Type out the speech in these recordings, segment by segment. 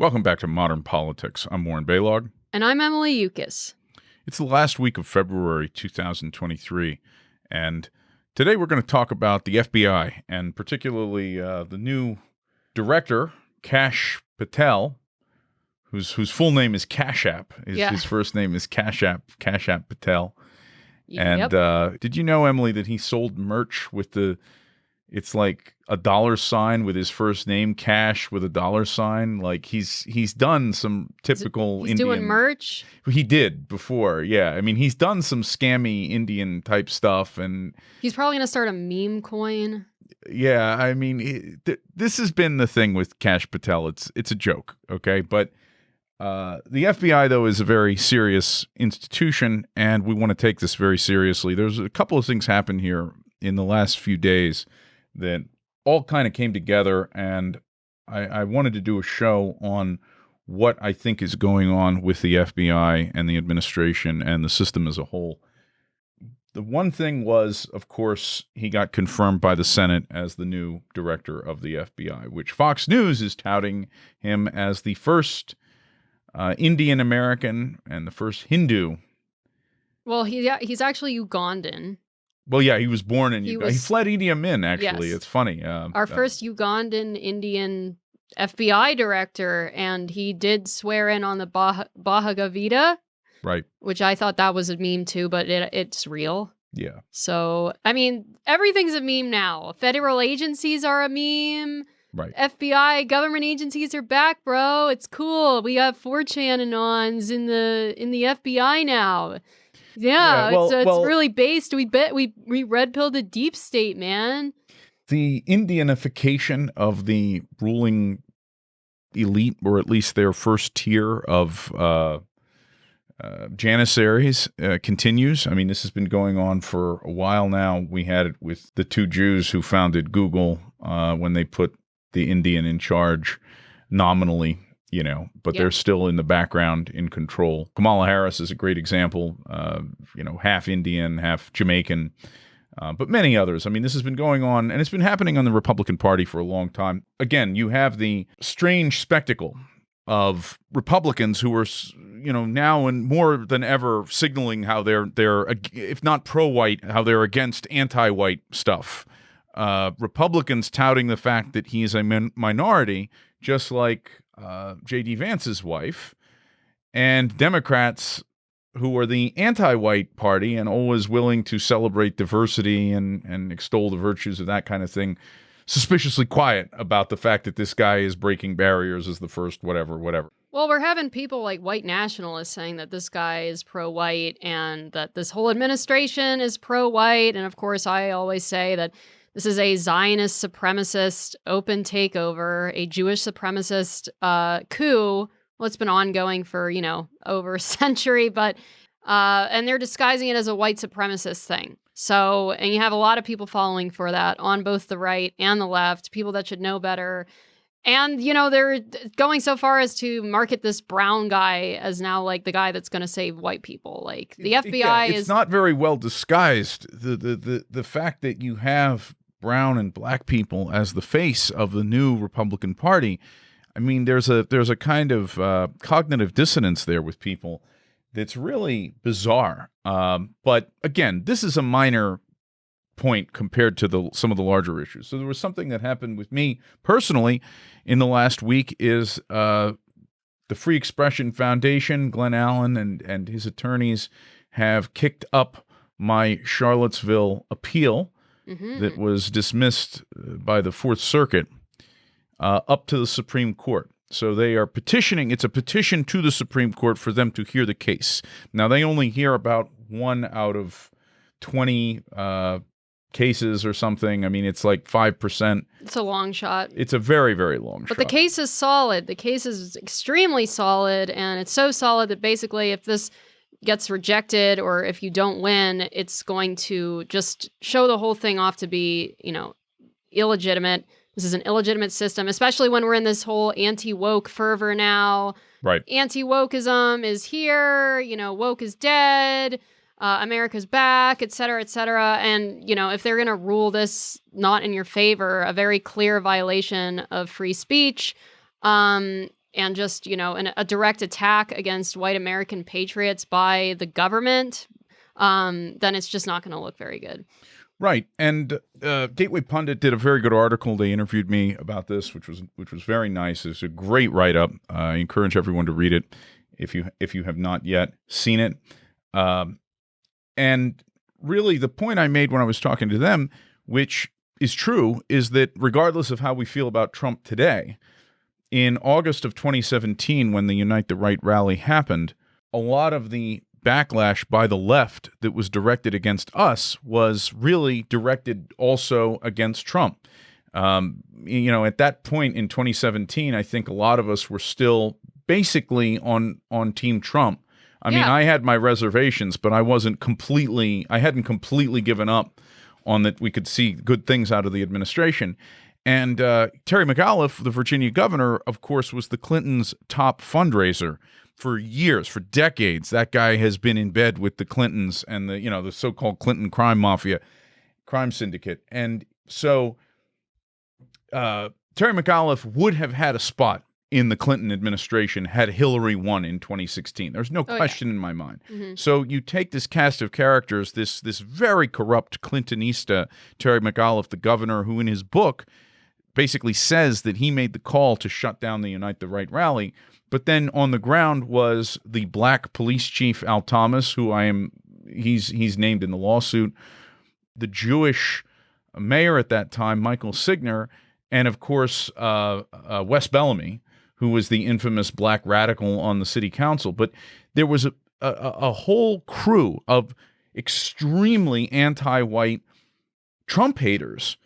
Welcome back to Modern Politics. I'm Warren Baylog. And I'm Emily Yukis. It's the last week of February 2023, and today we're going to talk about the FBI, and particularly the new director, Kash Patel, whose full name is Cash App. His first name is Cash App Patel. Yep. And did you know, Emily, that he sold merch with it's like a $sign with his first name, Cash with a $sign. Like he's done some typical he's Indian. Doing merch. He did before, yeah. I mean, he's done some scammy Indian type stuff, and he's probably gonna start a meme coin. Yeah, I mean, this has been the thing with Kash Patel. It's a joke, okay? But the FBI, though, is a very serious institution, and we want to take this very seriously. There's a couple of things happened here in the last few days that all kind of came together, and I wanted to do a show on what I think is going on with the FBI and the administration and the system as a whole. The one thing was, of course, he got confirmed by the Senate as the new director of the FBI, which Fox News is touting him as the first Indian American and the first Hindu. Well, he's actually Ugandan. Well, yeah, he was born in Uganda. He fled Idi Amin, actually. Yes. It's funny. Our first Ugandan Indian FBI director, and he did swear in on the Bhagavad Gita. Right. Which I thought that was a meme too, but it's real. Yeah. So, I mean, everything's a meme now. Federal agencies are a meme. Right. FBI, government agencies are back, bro. It's cool. We got 4chan anons in the FBI now. Yeah, it's really based. We red-pilled a deep state, man. The Indianification of the ruling elite, or at least their first tier of Janissaries, continues. I mean, this has been going on for a while now. We had it with the two Jews who founded Google when they put the Indian in charge nominally, but they're still in the background in control. Kamala Harris is a great example, half Indian, half Jamaican, but many others. I mean, this has been going on, and it's been happening on the Republican Party for a long time. Again, you have the strange spectacle of Republicans who are, now and more than ever signaling how they're if not pro-white, how they're against anti-white stuff. Republicans touting the fact that he is a minority, just like J.D. Vance's wife, and Democrats who are the anti-white party and always willing to celebrate diversity and extol the virtues of that kind of thing, suspiciously quiet about the fact that this guy is breaking barriers as the first whatever. Well, we're having people like white nationalists saying that this guy is pro-white and that this whole administration is pro-white. And of course, I always say that this is a Zionist supremacist open takeover, a Jewish supremacist coup. Well, it's been ongoing for, over a century, but and they're disguising it as a white supremacist thing. So, and you have a lot of people falling for that on both the right and the left, people that should know better. And, they're going so far as to market this brown guy as now like the guy that's going to save white people. Like the FBI it's not very well disguised. The fact that you have brown and black people as the face of the new Republican Party, I mean, there's a kind of cognitive dissonance there with people that's really bizarre. But again, this is a minor point compared to some of the larger issues. So there was something that happened with me personally in the last week is the Free Expression Foundation, Glenn Allen and his attorneys have kicked up my Charlottesville appeal that was dismissed by the Fourth Circuit up to the Supreme Court. So they are petitioning. It's a petition to the Supreme Court for them to hear the case. Now, they only hear about 1 out of 20 cases or something. I mean, it's like 5%. It's a long shot. It's a very, very long shot. But the case is solid. The case is extremely solid, and it's so solid that basically if this gets rejected or if you don't win, it's going to just show the whole thing off to be, illegitimate. This is an illegitimate system, especially when we're in this whole anti-woke fervor now. Right. Anti-wokeism is here, woke is dead, America's back, et cetera, et cetera. And, if they're going to rule this not in your favor, a very clear violation of free speech, and just, a direct attack against white American patriots by the government, then it's just not going to look very good. Right. And Gateway Pundit did a very good article. They interviewed me about this, which was very nice. It's a great write-up. I encourage everyone to read it if you have not yet seen it. And really, the point I made when I was talking to them, which is true, is that regardless of how we feel about Trump today, in August of 2017, when the Unite the Right rally happened, a lot of the backlash by the left that was directed against us was really directed also against Trump. At that point in 2017, I think a lot of us were still basically on Team Trump. I mean, I had my reservations, but I hadn't completely given up on that we could see good things out of the administration. And Terry McAuliffe, the Virginia governor, of course, was the Clintons' top fundraiser for years, for decades. That guy has been in bed with the Clintons and the so-called Clinton crime syndicate. And so Terry McAuliffe would have had a spot in the Clinton administration had Hillary won in 2016. There's no question in my mind. Mm-hmm. So you take this cast of characters, this very corrupt Clintonista, Terry McAuliffe, the governor, who in his book basically says that he made the call to shut down the Unite the Right rally, but then on the ground was the black police chief, Al Thomas, who he's named in the lawsuit, the Jewish mayor at that time, Michael Signer, and of course Wes Bellamy, who was the infamous black radical on the city council. But there was a whole crew of extremely anti-white Trump haters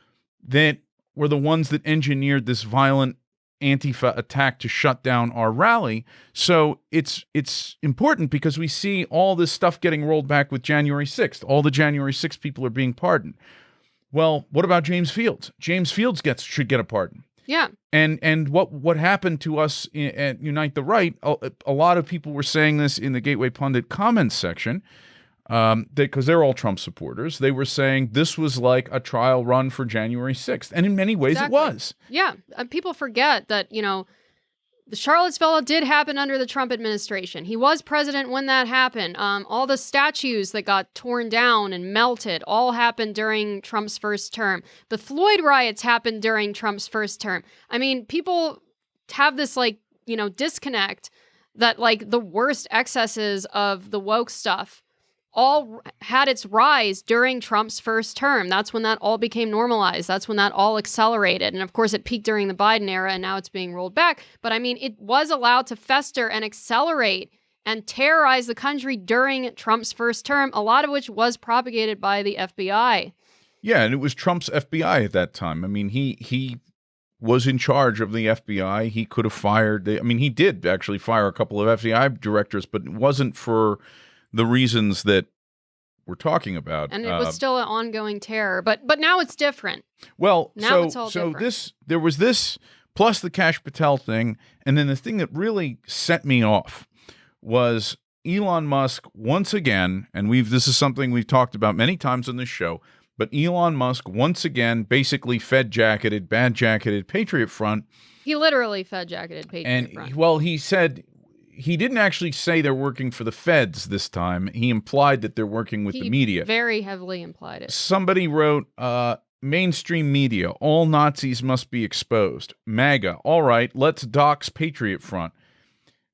that were the ones that engineered this violent Antifa attack to shut down our rally. So it's important because we see all this stuff getting rolled back with January 6th. All the January 6th people are being pardoned. Well, what about James Fields? James Fields should get a pardon. Yeah. And what happened to us at Unite the Right, a lot of people were saying this in the Gateway Pundit comments section, because they're all Trump supporters. They were saying this was like a trial run for January 6th. And in many ways it was. Yeah. People forget that, the Charlottesville did happen under the Trump administration. He was president when that happened. All the statues that got torn down and melted all happened during Trump's first term. The Floyd riots happened during Trump's first term. I mean, people have this disconnect that the worst excesses of the woke stuff all had its rise during Trump's first term. That's when that all became normalized. That's when that all accelerated. And of course, it peaked during the Biden era, and now it's being rolled back. But I mean, it was allowed to fester and accelerate and terrorize the country during Trump's first term, a lot of which was propagated by the FBI. Yeah, and it was Trump's FBI at that time. I mean, he was in charge of the FBI. He could have fired. He did actually fire a couple of FBI directors, but it wasn't for the reasons that we're talking about. And it was still an ongoing terror, but now it's different. Well, now it's all different. There was this plus the Kash Patel thing, and then the thing that really set me off was Elon Musk once again, and this is something we've talked about many times on this show, but Elon Musk once again basically bad-jacketed Patriot Front. He literally fed-jacketed Patriot Front. And, well, he said he didn't actually say they're working for the feds this time. He implied that they're working with the media. Very heavily implied it. Somebody wrote, mainstream media, all Nazis must be exposed. MAGA, all right, let's dox Patriot Front.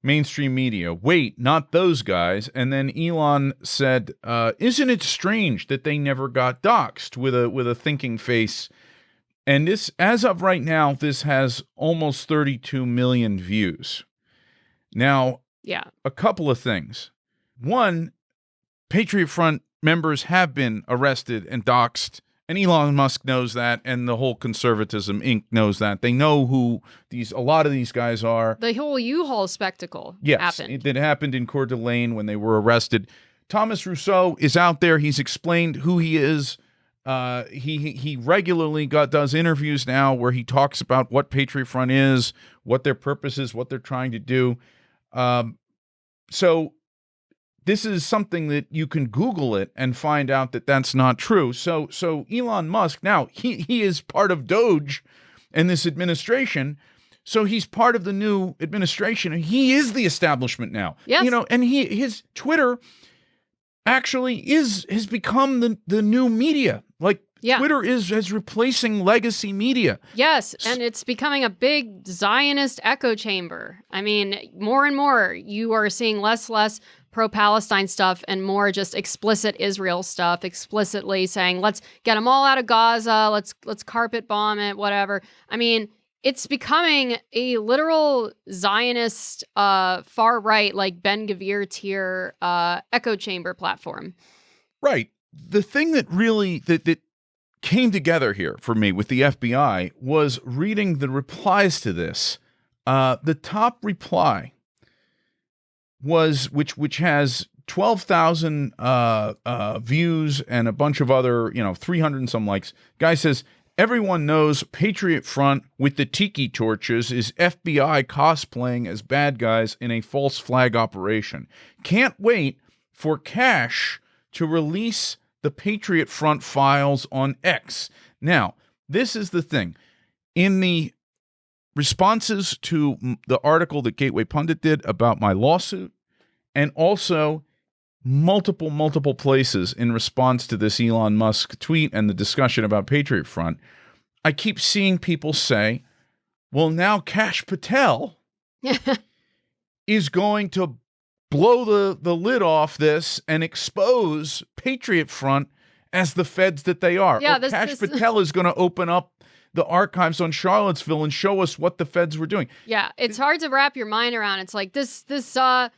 Mainstream media, wait, not those guys. And then Elon said, isn't it strange that they never got doxed, with a thinking face. And this, as of right now, this has almost 32 million views. Now, yeah, a couple of things. One, Patriot Front members have been arrested and doxxed, and Elon Musk knows that, and the whole Conservatism Inc. knows that. They know who a lot of these guys are. The whole U-Haul spectacle happened. It happened in Coeur d'Alene when they were arrested. Thomas Rousseau is out there. He's explained who he is. He regularly does interviews now where he talks about what Patriot Front is, what their purpose is, what they're trying to do. So this is something that you can Google it and find out that that's not true. So Elon Musk, now he is part of Doge and this administration. So he's part of the new administration, and he is the establishment now. Yes. You know, and his Twitter actually has become the new media. Like, Yeah. Twitter is replacing legacy media. Yes, and it's becoming a big Zionist echo chamber. I mean, more and more you are seeing less pro-Palestine stuff and more just explicit Israel stuff, explicitly saying, let's get them all out of Gaza, let's carpet bomb it, whatever. I mean, it's becoming a literal Zionist far right, like Ben Gvir tier echo chamber platform. Right. The thing that really that came together here for me with the FBI was reading the replies to this. The top reply was which has 12,000 views and a bunch of other 300 and some likes. Guy says, everyone knows Patriot Front with the tiki torches is FBI cosplaying as bad guys in a false flag operation. Can't wait for Cash to release the Patriot Front files on X. Now, this is the thing. In the responses to the article that Gateway Pundit did about my lawsuit, and also multiple places in response to this Elon Musk tweet and the discussion about Patriot Front, I keep seeing people say, well, now Kash Patel is going to blow the lid off this and expose Patriot Front as the feds that they are. Yeah, Kash Patel is going to open up the archives on Charlottesville and show us what the feds were doing. Yeah, it's hard to wrap your mind around. It's like this is going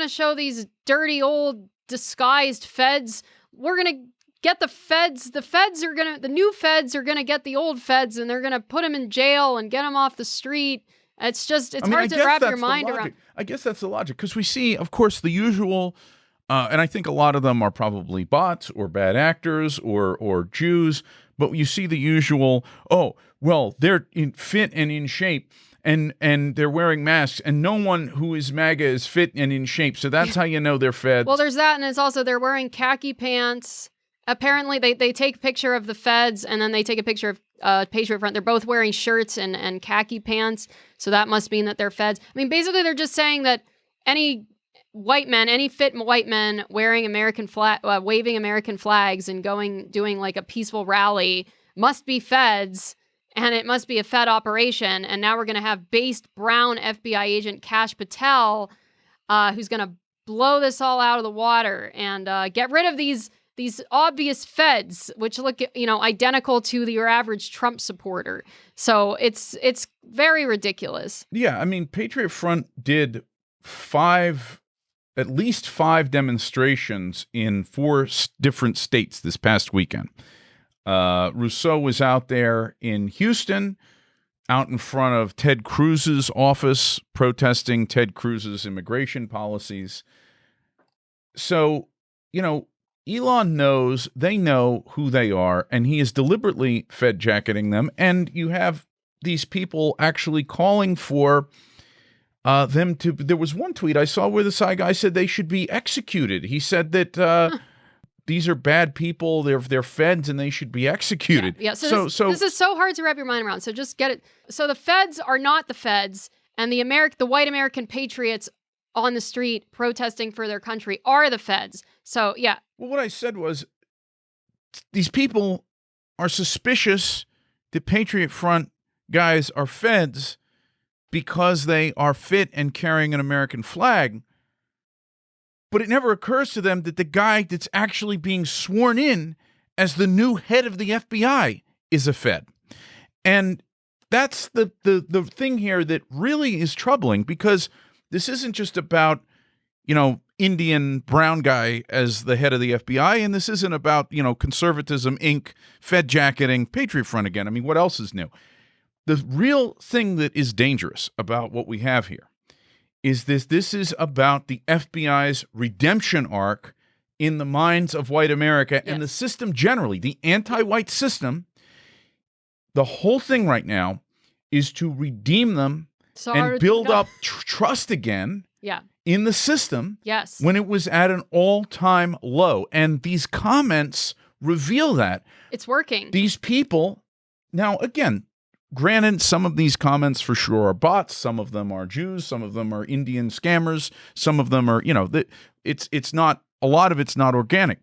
to show these dirty old disguised feds. We're going to get the feds. The new feds are going to get the old feds, and they're going to put them in jail and get them off the street. It's hard to wrap your mind around. I guess that's the logic, because we see, of course, the usual, and I think a lot of them are probably bots or bad actors or Jews, but you see the usual, oh, well, they're fit and in shape, and they're wearing masks, and no one who is MAGA is fit and in shape, so that's how you know they're feds. Well, there's that, and it's also they're wearing khaki pants. Apparently, they take a picture of the feds, and then they take a picture of Patriot Front. They're both wearing shirts and khaki pants, so that must mean that they're feds. I mean, basically, they're just saying that any fit white men wearing American flag, waving American flags and doing like a peaceful rally must be feds, and it must be a Fed operation. And now we're going to have based brown FBI agent Kash Patel, who's going to blow this all out of the water and get rid of these obvious feds, which look, identical to your average Trump supporter. So it's very ridiculous. Yeah, I mean, Patriot Front did at least five demonstrations in 4 different states this past weekend. Rousseau was out there in Houston, out in front of Ted Cruz's office, protesting Ted Cruz's immigration policies. So, Elon knows, they know who they are, and he is deliberately Fed jacketing them. And you have these people actually calling for them to. There was one tweet I saw where the side guy said they should be executed. He said that these are bad people, they're feds, and they should be executed. Yeah. So this is so hard to wrap your mind around. So just get it. So the feds are not the feds, and the white American patriots on the street protesting for their country are the feds. So, yeah. Well, what I said was these people are suspicious that Patriot Front guys are feds because they are fit and carrying an American flag. But it never occurs to them that the guy that's actually being sworn in as the new head of the FBI is a Fed. And that's the thing here that really is troubling, because this isn't just about, Indian brown guy as the head of the FBI, and this isn't about, conservatism, Inc., Fed jacketing, Patriot Front again. I mean, what else is new? The real thing that is dangerous about what we have here is this is about the FBI's redemption arc in the minds of white America and the system generally, the anti-white system. The whole thing right now is to redeem them and build up trust again in the system when it was at an all-time low. And these comments reveal that. It's working. These people, now again, granted, some of these comments for sure are bots. Some of them are Jews. Some of them are Indian scammers. Some of them are, it's not, a lot of it's not organic.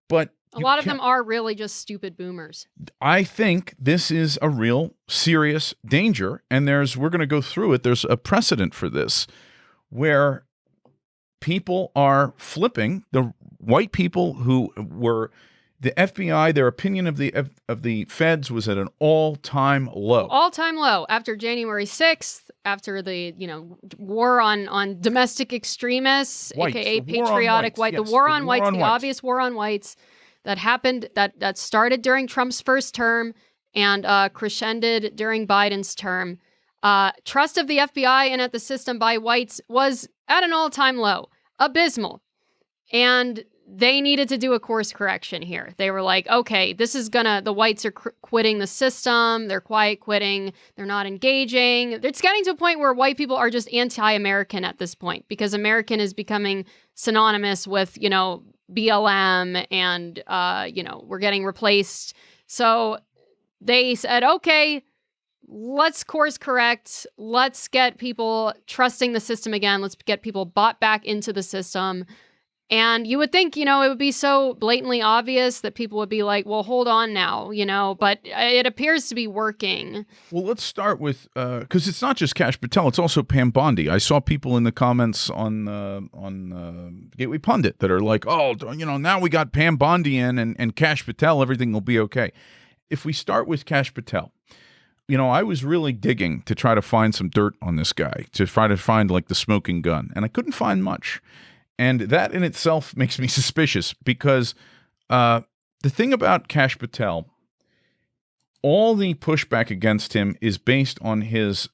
But a lot of them are really just stupid boomers. I think this is a real serious danger. And we're going to go through it. There's a precedent for this where people are flipping. The white people who were the FBI, their opinion of the feds was at an all-time low. All-time low after January 6th, after the war on domestic extremists, Whites, aka the war on patriotic whites, white, yes, the war on whites, the whites. obvious war on whites that happened that started during Trump's first term and crescended during Biden's term. Trust of the FBI and at the system by whites was at an all-time low, abysmal, and they needed to do a course correction here. They were like, okay, the whites are quitting the system. They're quiet quitting. They're not engaging. It's getting to a point where white people are just anti-American at this point because American is becoming synonymous with, BLM and, we're getting replaced. So they said, okay, let's course correct. Let's get people trusting the system again. Let's get people bought back into the system. And you would think, it would be so blatantly obvious that people would be like, well, hold on now, but it appears to be working. Well, let's start with, because it's not just Kash Patel, it's also Pam Bondi. I saw people in the comments on Gateway Pundit that are like, oh, now we got Pam Bondi in and Kash Patel, everything will be okay. If we start with Kash Patel, I was really digging to try to find some dirt on this guy, to try to find like the smoking gun, and I couldn't find much. And that in itself makes me suspicious because the thing about Kash Patel, all the pushback against him is based on his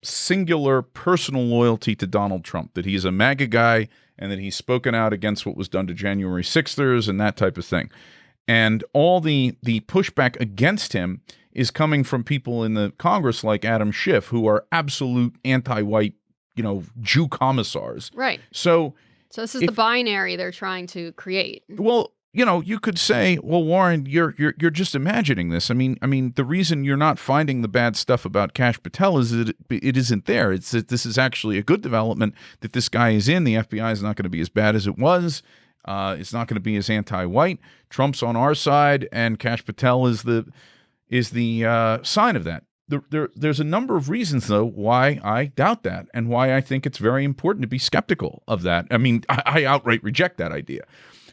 singular personal loyalty to Donald Trump, that he's a MAGA guy and that he's spoken out against what was done to January 6thers and that type of thing. And all the pushback against him is coming from people in the Congress like Adam Schiff, who are absolute anti-white, Jew commissars. Right. So this is the binary they're trying to create. Well, you could say, well, Warren, you're just imagining this. I mean, the reason you're not finding the bad stuff about Kash Patel is that it isn't there. It's that this is actually a good development that this guy is in. The FBI is not going to be as bad as it was. It's not going to be as anti-white. Trump's on our side, and Kash Patel is the sign of that. There's a number of reasons, though, why I doubt that and why I think it's very important to be skeptical of that. I mean, I outright reject that idea.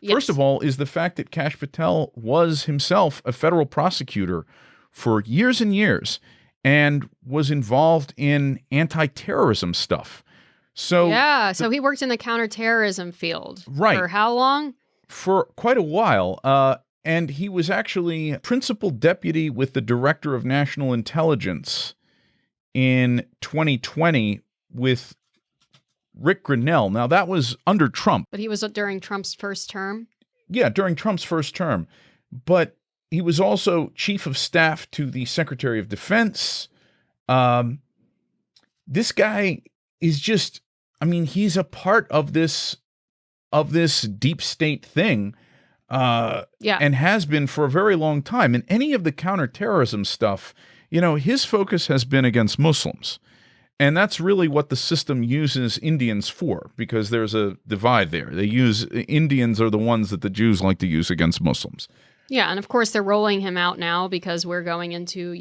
Yes. First of all, is the fact that Kash Patel was himself a federal prosecutor for years and years and was involved in anti-terrorism stuff. So so he worked in the counterterrorism field. Right. For how long? For quite a while. And he was actually principal deputy with the director of national intelligence in 2020 with Rick Grinnell. Now, that was under Trump. But he was during Trump's first term? Yeah, during Trump's first term. But he was also chief of staff to the Secretary of Defense. This guy is just, he's a part of this deep state thing. And has been for a very long time. And any of the counterterrorism stuff, his focus has been against Muslims. And that's really what the system uses Indians for, because there's a divide there. Indians are the ones that the Jews like to use against Muslims. Yeah, and of course they're rolling him out now because we're going into,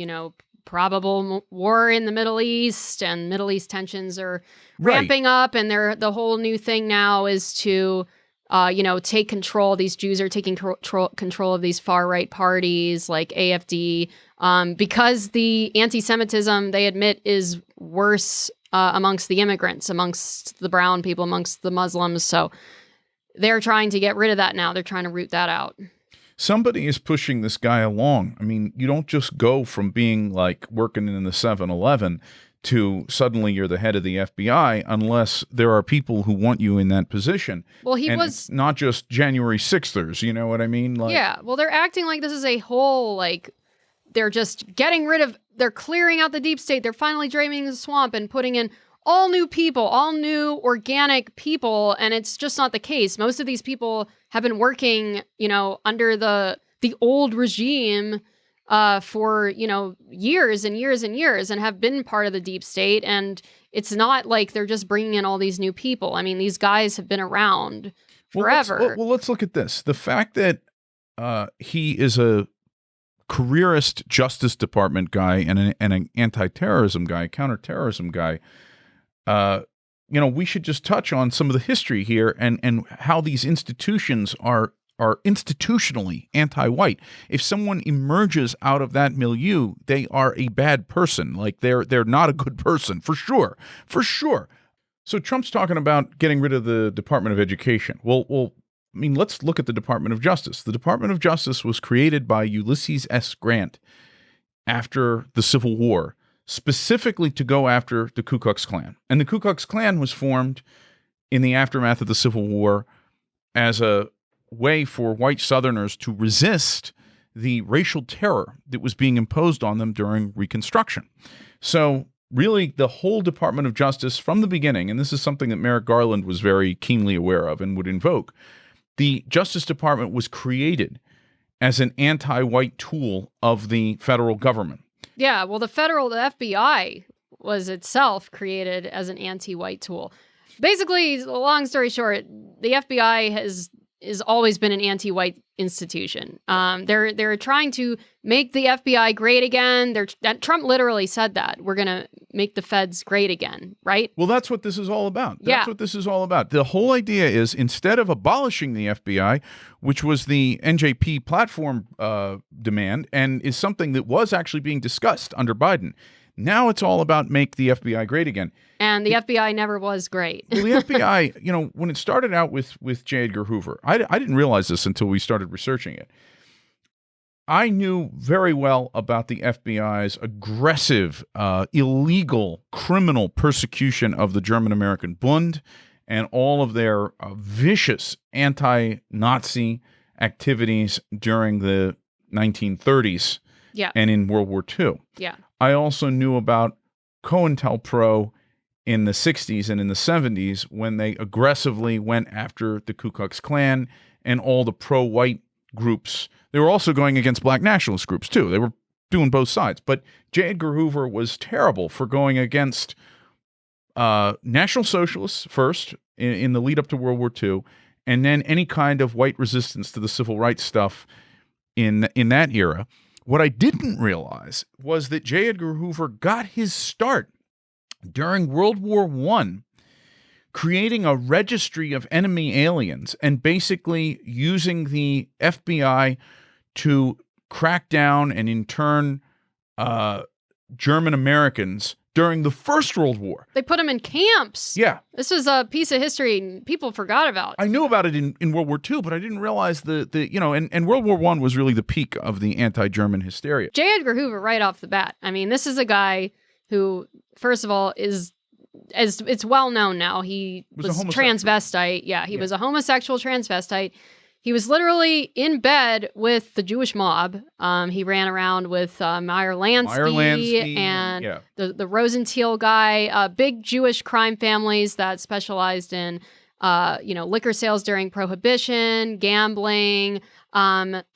probable war in the Middle East, and Middle East tensions are ramping up, and the whole new thing now is to take control. These Jews are taking control of these far-right parties like AFD because the anti-Semitism, they admit, is worse amongst the immigrants, amongst the brown people, amongst the Muslims. So they're trying to get rid of that now. They're trying to root that out. Somebody is pushing this guy along. You don't just go from being like working in the 7-Eleven to suddenly you're the head of the FBI unless there are people who want you in that position. Well, it's not just January 6thers, you know what I mean? Yeah, well, they're acting like this is a whole, they're just they're clearing out the deep state. They're finally draining the swamp and putting in all new people, all new organic people, and it's just not the case. Most of these people have been working, under the old regime for, years and years and years and have been part of the deep state. And it's not like they're just bringing in all these new people. I mean, these guys have been around forever. Well, let's look at this. The fact that he is a careerist Justice Department guy and an anti-terrorism guy, counterterrorism guy, we should just touch on some of the history here and how these institutions are institutionally anti-white. If someone emerges out of that milieu, they are a bad person. Like they're not a good person, for sure. For sure. So Trump's talking about getting rid of the Department of Education. Well, I mean, let's look at the Department of Justice. The Department of Justice was created by Ulysses S. Grant after the Civil War, specifically to go after the Ku Klux Klan. And the Ku Klux Klan was formed in the aftermath of the Civil War as a way for white Southerners to resist the racial terror that was being imposed on them during Reconstruction. So really, the whole Department of Justice from the beginning, and this is something that Merrick Garland was very keenly aware of and would invoke, the Justice Department was created as an anti-white tool of the federal government. Yeah, well, the FBI was itself created as an anti-white tool. Basically, long story short, the FBI has always been an anti-white institution. They're trying to make the FBI great again. Trump literally said that we're going to make the feds great again, right? Well, that's what this is all about. That's what this is all about. The whole idea is, instead of abolishing the FBI, which was the NJP platform demand, and is something that was actually being discussed under Biden, now it's all about make the FBI great again. And the FBI never was great. Well, the FBI, when it started out with J. Edgar Hoover, I didn't realize this until we started researching it. I knew very well about the FBI's aggressive, illegal, criminal persecution of the German-American Bund and all of their vicious anti-Nazi activities during the 1930s and in World War II. Yeah. I also knew about COINTELPRO in the 60s and in the 70s when they aggressively went after the Ku Klux Klan and all the pro-white groups. They were also going against black nationalist groups, too. They were doing both sides. But J. Edgar Hoover was terrible for going against National Socialists first in the lead up to World War II, and then any kind of white resistance to the civil rights stuff in that era. What I didn't realize was that J. Edgar Hoover got his start during World War I, creating a registry of enemy aliens and basically using the FBI to crack down and intern German Americans during the First World War. They put them in camps. Yeah. This was a piece of history people forgot about. I knew about it in World War II, but I didn't realize and World War I was really the peak of the anti-German hysteria. J. Edgar Hoover, right off the bat. I mean, this is a guy who, first of all, is, as it's well known now, he was transvestite. Yeah, he was a homosexual transvestite. He was literally in bed with the Jewish mob. He ran around with Meyer Lansky and the Rosenthal guy, big Jewish crime families that specialized in, liquor sales during Prohibition, gambling,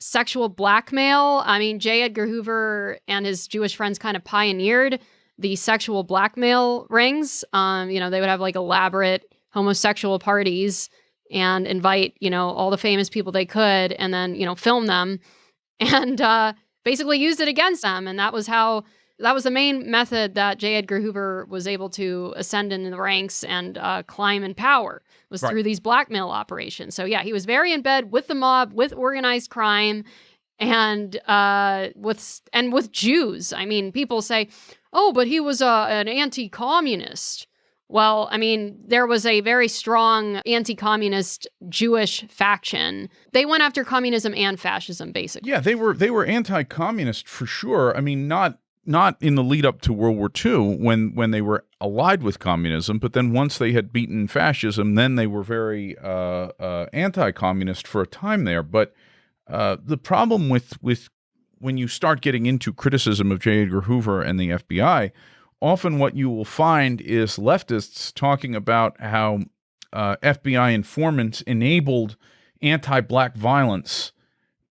sexual blackmail. I mean, J. Edgar Hoover and his Jewish friends kind of pioneered the sexual blackmail rings. They would have like elaborate homosexual parties and invite, all the famous people they could, and then, film them and basically use it against them. And that was the main method that J. Edgar Hoover was able to ascend in the ranks and climb in power, was through these blackmail operations. So yeah, he was very in bed with the mob, with organized crime, and with Jews. I mean, people say, oh, but he was an anti-communist. Well, I mean, there was a very strong anti-communist Jewish faction. They went after communism and fascism, basically. Yeah, they were anti-communist for sure. I mean, not in the lead up to World War II when they were allied with communism, but then once they had beaten fascism, then they were very anti-communist for a time there. But the problem with when you start getting into criticism of J. Edgar Hoover and the FBI, often what you will find is leftists talking about how FBI informants enabled anti-black violence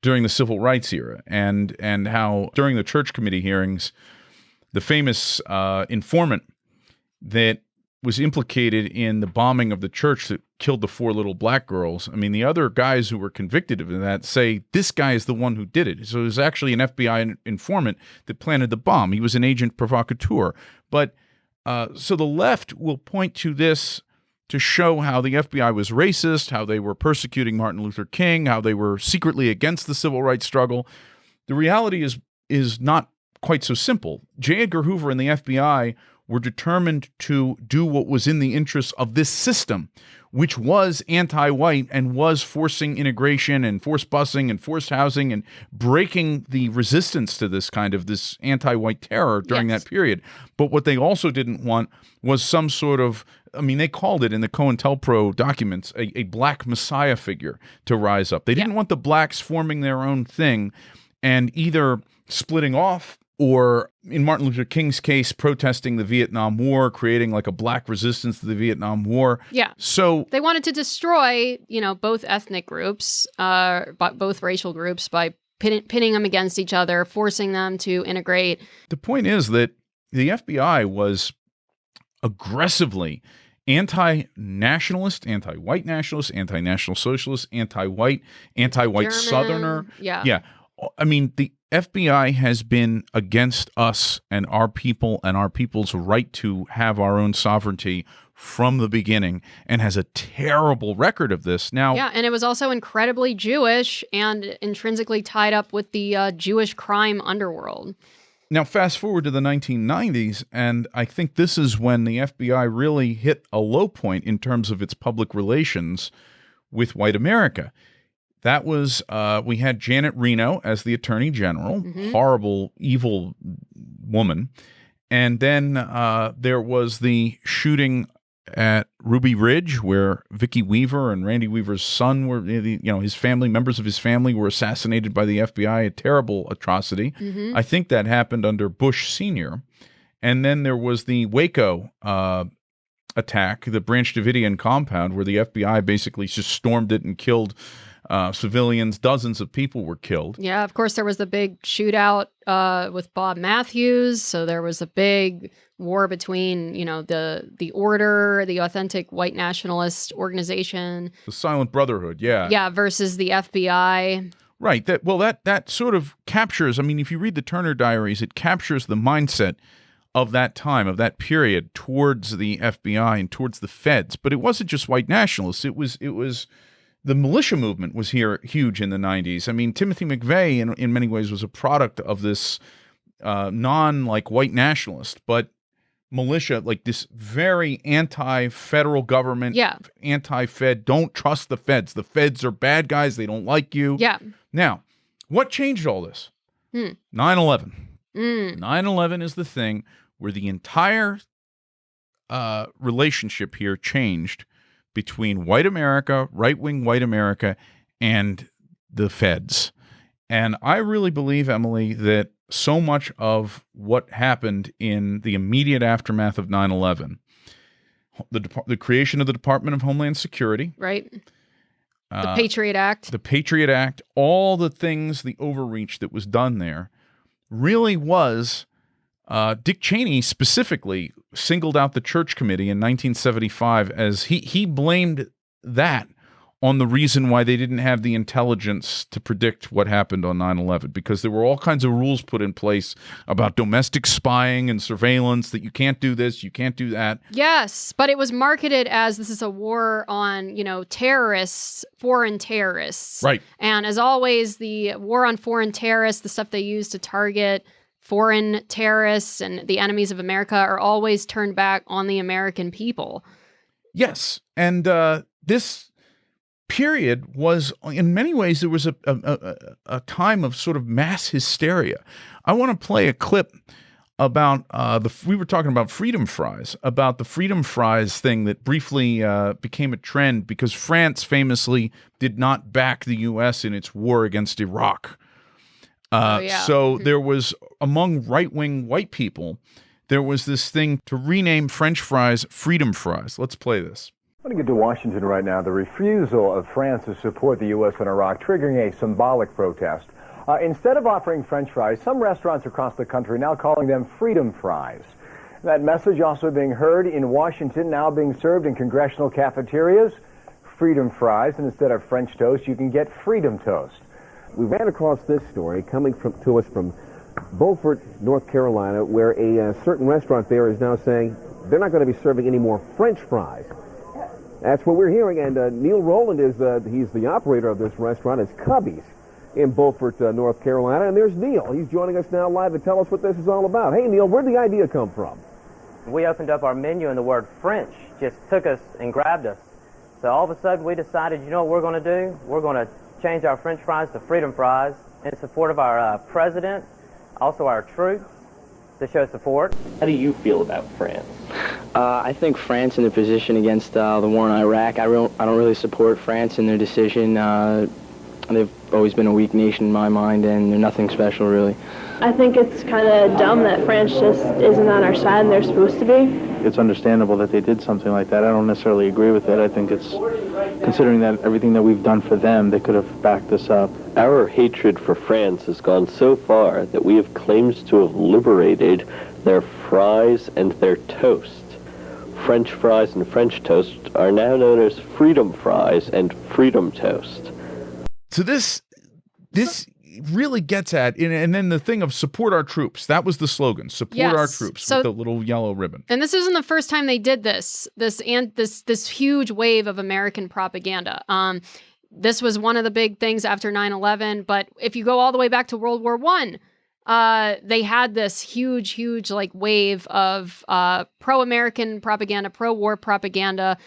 during the civil rights era, and how during the church committee hearings, the famous informant that was implicated in the bombing of the church that killed the 4 little black girls. I mean, the other guys who were convicted of that say this guy is the one who did it. So it was actually an FBI informant that planted the bomb. He was an agent provocateur. But so the left will point to this to show how the FBI was racist, how they were persecuting Martin Luther King, how they were secretly against the civil rights struggle. The reality is not quite so simple. J. Edgar Hoover and the FBI were determined to do what was in the interests of this system, which was anti-white and was forcing integration and forced busing and forced housing and breaking the resistance to this anti-white terror during that period. But what they also didn't want was some sort of, I mean, they called it in the COINTELPRO documents a black messiah figure to rise up. They didn't want the blacks forming their own thing and either splitting off, or in Martin Luther King's case, protesting the Vietnam War, creating like a black resistance to the Vietnam War. Yeah. So they wanted to destroy, both ethnic groups, both racial groups by pitting them against each other, forcing them to integrate. The point is that the FBI was aggressively anti-nationalist, anti-white nationalist, anti-national socialist, anti-white German, Southerner. Yeah. I mean, the FBI has been against us and our people and our people's right to have our own sovereignty from the beginning, and has a terrible record of this. Now, yeah, and it was also incredibly Jewish and intrinsically tied up with the Jewish crime underworld. Now, fast forward to the 1990s, and I think this is when the FBI really hit a low point in terms of its public relations with white America. That was, we had Janet Reno as the Attorney General, horrible, evil woman. And then there was the shooting at Ruby Ridge, where Vicki Weaver and Randy Weaver's son were, his family, members of his family were assassinated by the FBI, a terrible atrocity. I think that happened under Bush Sr. And then there was the Waco attack, the Branch Davidian compound, where the FBI basically just stormed it and killed civilians. Dozens of people were killed. Yeah, of course, there was the big shootout with Bob Matthews. So there was a big war between, the Order, the authentic white nationalist organization. The Silent Brotherhood, yeah. Yeah, versus the FBI. Right. That sort of captures, I mean, if you read the Turner Diaries, it captures the mindset of that time, of that period, towards the FBI and towards the feds. But it wasn't just white nationalists. It was the militia movement was here huge in the 90s. I mean, Timothy McVeigh in many ways was a product of this white nationalist, but militia, like this very anti-federal government, anti-Fed, don't trust the feds. The feds are bad guys. They don't like you. Yeah. Now, what changed all this? 9/11. 9/11 is the thing where the entire relationship here changed between white America, right-wing white America, and the feds. And I really believe, Emily, that so much of what happened in the immediate aftermath of 9/11, the creation of the Department of Homeland Security, right? The Patriot Act, all the things, the overreach that was done there, really was Dick Cheney specifically singled out the Church Committee in 1975 as he blamed that on the reason why they didn't have the intelligence to predict what happened on 9/11, because there were all kinds of rules put in place about domestic spying and surveillance, that you can't do this, you can't do that. Yes, but it was marketed as this is a war on, terrorists, foreign terrorists. Right. And as always, the war on foreign terrorists, the stuff they use to target foreign terrorists and the enemies of America, are always turned back on the American people. Yes, and this period was, in many ways, there was a time of sort of mass hysteria. I want to play a clip about we were talking about freedom fries, about the freedom fries thing that briefly became a trend because France famously did not back the U.S. in its war against Iraq. So there was, among right-wing white people, there was this thing to rename French fries freedom fries. Let's play this. Want to get to Washington right now. The refusal of France to support the U.S. in Iraq, triggering a symbolic protest. Instead of offering French fries, some restaurants across the country now calling them freedom fries. That message also being heard in Washington, now being served in congressional cafeterias. Freedom fries, and instead of French toast, you can get freedom toast. We ran across this story coming to us from Beaufort, North Carolina, where a certain restaurant there is now saying they're not going to be serving any more French fries. That's what we're hearing, and Neil Rowland is he's the operator of this restaurant. It's Cubby's in Beaufort, North Carolina, and there's Neil. He's joining us now live to tell us what this is all about. Hey, Neil, where'd the idea come from? We opened up our menu and the word French just took us and grabbed us. So all of a sudden we decided, you know what we're going to do? We're going to change our French fries to freedom fries in support of our president, also our troops, to show support. How do you feel about France? I think France in their position against the war in Iraq, I don't really support France in their decision. They've always been a weak nation in my mind, and they're nothing special, really. I think it's kind of dumb that France just isn't on our side and they're supposed to be. It's understandable that they did something like that. I don't necessarily agree with it. I think it's, considering that everything that we've done for them, they could have backed us up. Our hatred for France has gone so far that we have claimed to have liberated their fries and their toast. French fries and French toast are now known as freedom fries and freedom toast. So this really gets at, and then the thing of support our troops. That was the slogan, support our troops, with the little yellow ribbon. And this isn't the first time they did this huge wave of American propaganda. This was one of the big things after 9/11. But if you go all the way back to World War I, they had this huge like wave of pro-American propaganda, pro-war propaganda,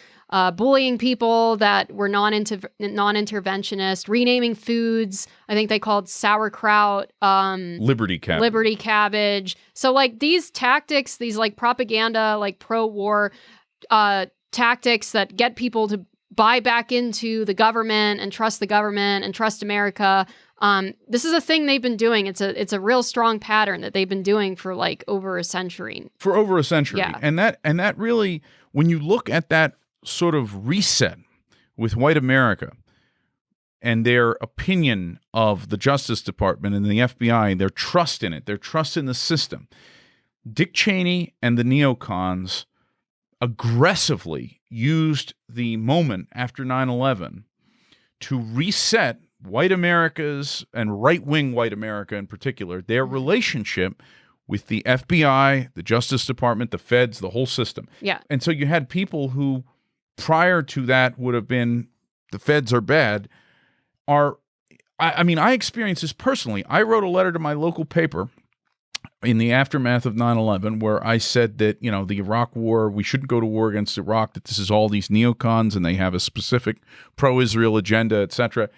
bullying people that were non-interventionist, renaming foods. I think they called sauerkraut Liberty cabbage. So like these tactics, these like propaganda, like pro-war tactics that get people to buy back into the government and trust America. This is a thing they've been doing. It's a real strong pattern that they've been doing for like over a century. Yeah. And that really, when you look at that sort of reset with white America and their opinion of the Justice Department and the FBI, their trust in it, their trust in the system, Dick Cheney and the neocons aggressively used the moment after 9/11 to reset white America's, and right-wing white America in particular, their relationship with the FBI, the Justice Department, the feds, the whole system. Yeah. And so you had people who prior to that would have been the feds are bad. I experienced this personally. I wrote a letter to my local paper in the aftermath of 9/11 where I said that, the Iraq war, we shouldn't go to war against Iraq, that this is all these neocons and they have a specific pro-Israel agenda, etc.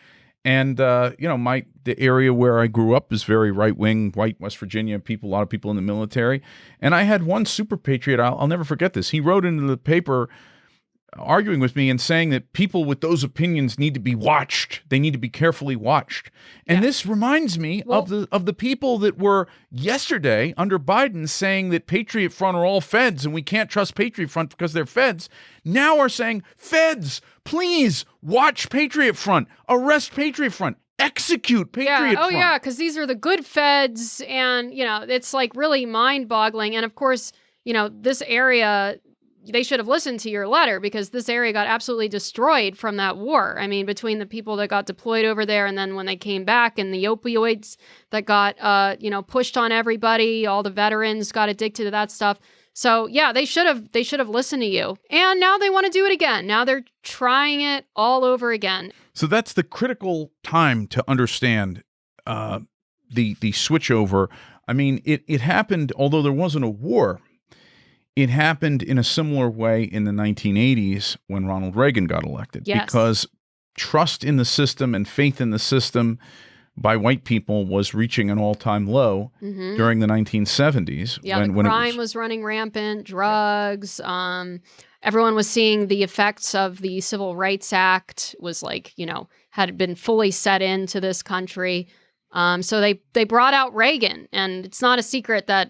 And, the area where I grew up is very right-wing, white West Virginia people, a lot of people in the military. And I had one super patriot, I'll never forget this. He wrote into the paper arguing with me and saying that people with those opinions need to be watched. They need to be carefully watched. And this reminds me of the people that were yesterday under Biden saying that Patriot Front are all feds and we can't trust Patriot Front because they're feds. Now are saying, feds, please watch Patriot Front, arrest Patriot Front, execute Patriot Front. Oh yeah, because these are the good feds, and it's like really mind-boggling. And of course, this area, they should have listened to your letter, because this area got absolutely destroyed from that war. I mean, between the people that got deployed over there and then when they came back, and the opioids that got, pushed on everybody, all the veterans got addicted to that stuff. So yeah, they should have listened to you. And now they want to do it again. Now they're trying it all over again. So that's the critical time to understand the switchover. I mean, it happened, although there wasn't a war. It happened in a similar way in the 1980s when Ronald Reagan got elected. Yes. Because trust in the system and faith in the system by white people was reaching an all-time low during the 1970s. Yeah, when crime was running rampant, drugs. Everyone was seeing the effects of the Civil Rights Act was had been fully set into this country. So they brought out Reagan, and it's not a secret that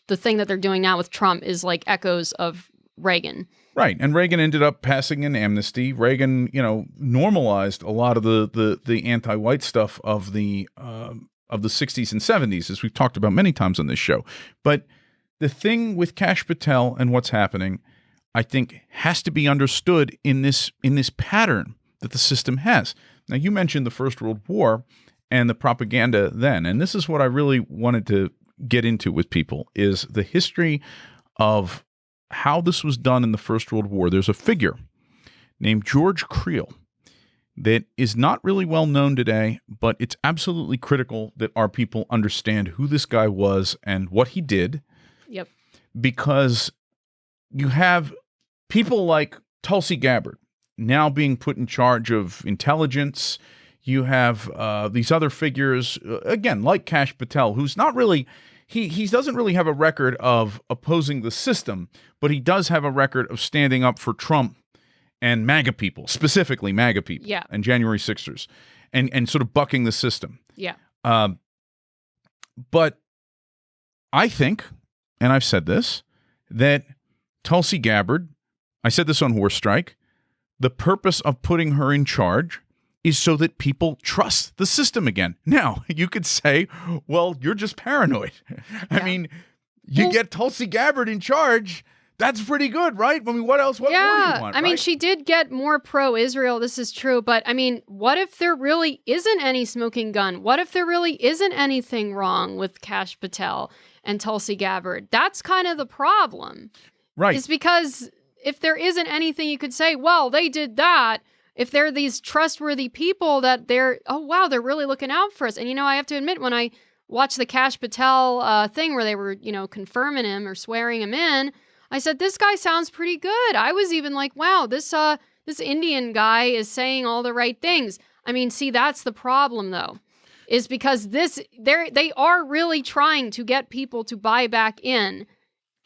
the thing that they're doing now with Trump is like echoes of Reagan. Right. And Reagan ended up passing an amnesty. Reagan, normalized a lot of the anti-white stuff of the 60s and 70s, as we've talked about many times on this show. But the thing with Kash Patel and what's happening, I think, has to be understood in this pattern that the system has. Now, you mentioned the First World War and the propaganda then, and this is what I really wanted to get into with people, is the history of how this was done in the First World War. There's a figure named George Creel that is not really well known today, but it's absolutely critical that our people understand who this guy was and what he did. Yep. Because you have people like Tulsi Gabbard now being put in charge of intelligence. You have these other figures, again, like Kash Patel, who's not really, he doesn't really have a record of opposing the system, but he does have a record of standing up for Trump and MAGA people, specifically MAGA people, and January 6ers, and sort of bucking the system. Yeah. But I think, and I've said this, that Tulsi Gabbard, I said this on Horse Strike, the purpose of putting her in charge is so that people trust the system again. Now, you could say, well, you're just paranoid. I mean, you get Tulsi Gabbard in charge, that's pretty good, right? I mean, what else? What more do you want? I mean, she did get more pro-Israel. This is true. But I mean, what if there really isn't any smoking gun? What if there really isn't anything wrong with Kash Patel and Tulsi Gabbard? That's kind of the problem. Right. It's because if there isn't anything you could say, well, they did that. If they're these trustworthy people that they're, oh, wow, they're really looking out for us. And, I have to admit, when I watched the Kash Patel thing where they were, confirming him or swearing him in, I said, this guy sounds pretty good. I was even like, wow, this Indian guy is saying all the right things. I mean, see, that's the problem, though, is because they are really trying to get people to buy back in.